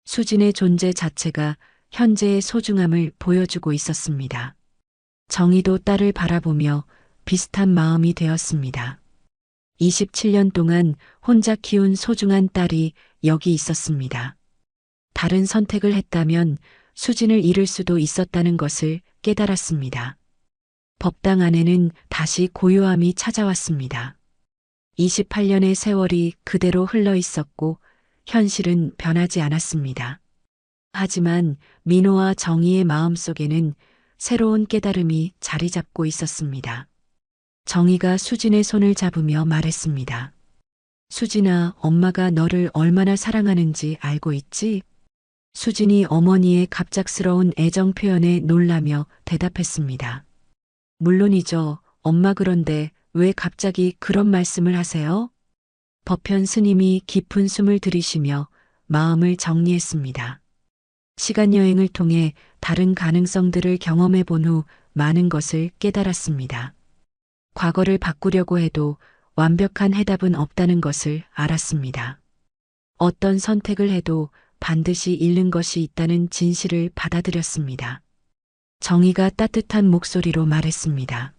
수진의 존재 자체가 현재의 소중함을 보여주고 있었습니다. 정의도 딸을 바라보며 비슷한 마음이 되었습니다. 27년 동안 혼자 키운 소중한 딸이 여기 있었습니다. 다른 선택을 했다면 수진을 잃을 수도 있었다는 것을 깨달았습니다. 법당 안에는 다시 고요함이 찾아왔습니다. 28년의 세월이 그대로 흘러 있었고 현실은 변하지 않았습니다. 하지만 민호와 정의의 마음속에는 새로운 깨달음이 자리 잡고 있었습니다. 정의가 수진의 손을 잡으며 말했습니다. 수진아, 엄마가 너를 얼마나 사랑하는지 알고 있지? 수진이 어머니의 갑작스러운 애정 표현에 놀라며 대답했습니다. 물론이죠. 엄마, 그런데 왜 갑자기 그런 말씀을 하세요? 법현 스님이 깊은 숨을 들이쉬며 마음을 정리했습니다. 시간 여행을 통해 다른 가능성들을 경험해 본 후 많은 것을 깨달았습니다. 과거를 바꾸려고 해도 완벽한 해답은 없다는 것을 알았습니다. 어떤 선택을 해도 반드시 잃는 것이 있다는 진실을 받아들였습니다. 정의가 따뜻한 목소리로 말했습니다.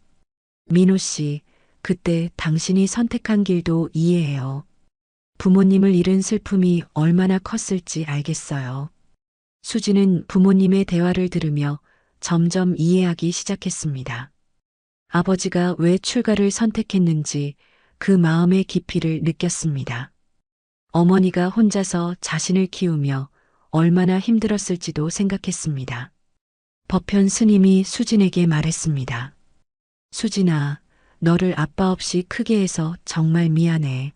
민호 씨, 그때 당신이 선택한 길도 이해해요. 부모님을 잃은 슬픔이 얼마나 컸을지 알겠어요. 수지는 부모님의 대화를 들으며 점점 이해하기 시작했습니다. 아버지가 왜 출가를 선택했는지 그 마음의 깊이를 느꼈습니다. 어머니가 혼자서 자신을 키우며 얼마나 힘들었을지도 생각했습니다. 법현 스님이 수진에게 말했습니다. 수진아, 너를 아빠 없이 크게 해서 정말 미안해.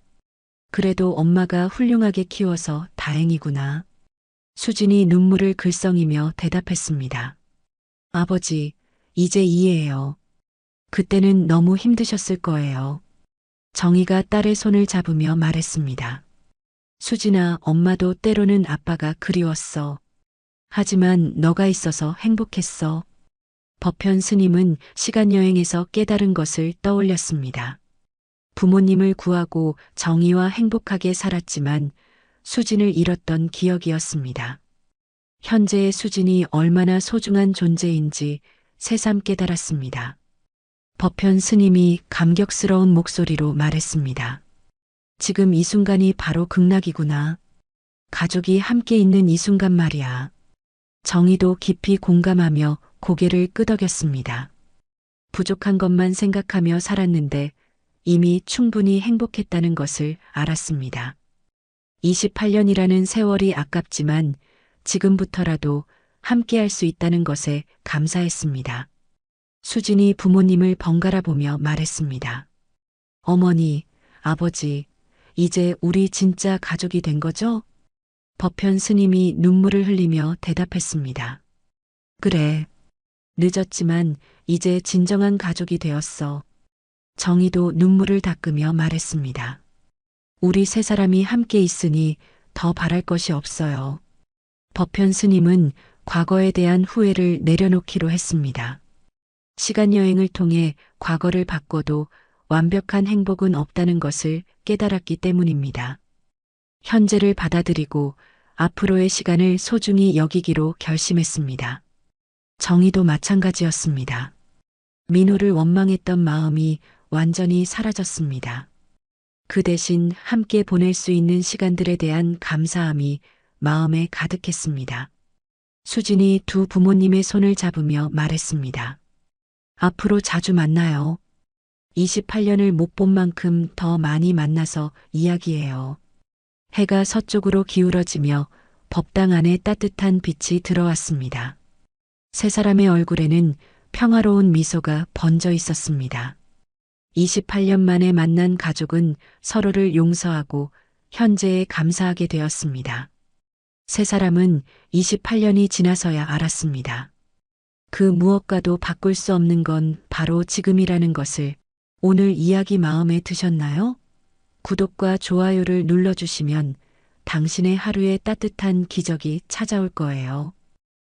그래도 엄마가 훌륭하게 키워서 다행이구나. 수진이 눈물을 글썽이며 대답했습니다. 아버지, 이제 이해해요. 그때는 너무 힘드셨을 거예요. 정의가 딸의 손을 잡으며 말했습니다. 수진아, 엄마도 때로는 아빠가 그리웠어. 하지만 너가 있어서 행복했어. 법현 스님은 시간여행에서 깨달은 것을 떠올렸습니다. 부모님을 구하고 정의와 행복하게 살았지만 수진을 잃었던 기억이었습니다. 현재의 수진이 얼마나 소중한 존재인지 새삼 깨달았습니다. 법현 스님이 감격스러운 목소리로 말했습니다. 지금 이 순간이 바로 극락이구나. 가족이 함께 있는 이 순간 말이야. 정의도 깊이 공감하며 고개를 끄덕였습니다. 부족한 것만 생각하며 살았는데 이미 충분히 행복했다는 것을 알았습니다. 28년이라는 세월이 아깝지만 지금부터라도 함께할 수 있다는 것에 감사했습니다. 수진이 부모님을 번갈아 보며 말했습니다. 어머니, 아버지, 이제 우리 진짜 가족이 된 거죠? 법현 스님이 눈물을 흘리며 대답했습니다. 그래. 늦었지만 이제 진정한 가족이 되었어. 정의도 눈물을 닦으며 말했습니다. 우리 세 사람이 함께 있으니 더 바랄 것이 없어요. 법현 스님은 과거에 대한 후회를 내려놓기로 했습니다. 시간 여행을 통해 과거를 바꿔도 완벽한 행복은 없다는 것을 깨달았기 때문입니다. 현재를 받아들이고 앞으로의 시간을 소중히 여기기로 결심했습니다. 정의도 마찬가지였습니다. 민호를 원망했던 마음이 완전히 사라졌습니다. 그 대신 함께 보낼 수 있는 시간들에 대한 감사함이 마음에 가득했습니다. 수진이 두 부모님의 손을 잡으며 말했습니다. 앞으로 자주 만나요. 28년을 못 본 만큼 더 많이 만나서 이야기해요. 해가 서쪽으로 기울어지며 법당 안에 따뜻한 빛이 들어왔습니다. 세 사람의 얼굴에는 평화로운 미소가 번져 있었습니다. 28년 만에 만난 가족은 서로를 용서하고 현재에 감사하게 되었습니다. 세 사람은 28년이 지나서야 알았습니다. 그 무엇과도 바꿀 수 없는 건 바로 지금이라는 것을. 오늘 이야기 마음에 드셨나요? 구독과 좋아요를 눌러주시면 당신의 하루에 따뜻한 기적이 찾아올 거예요.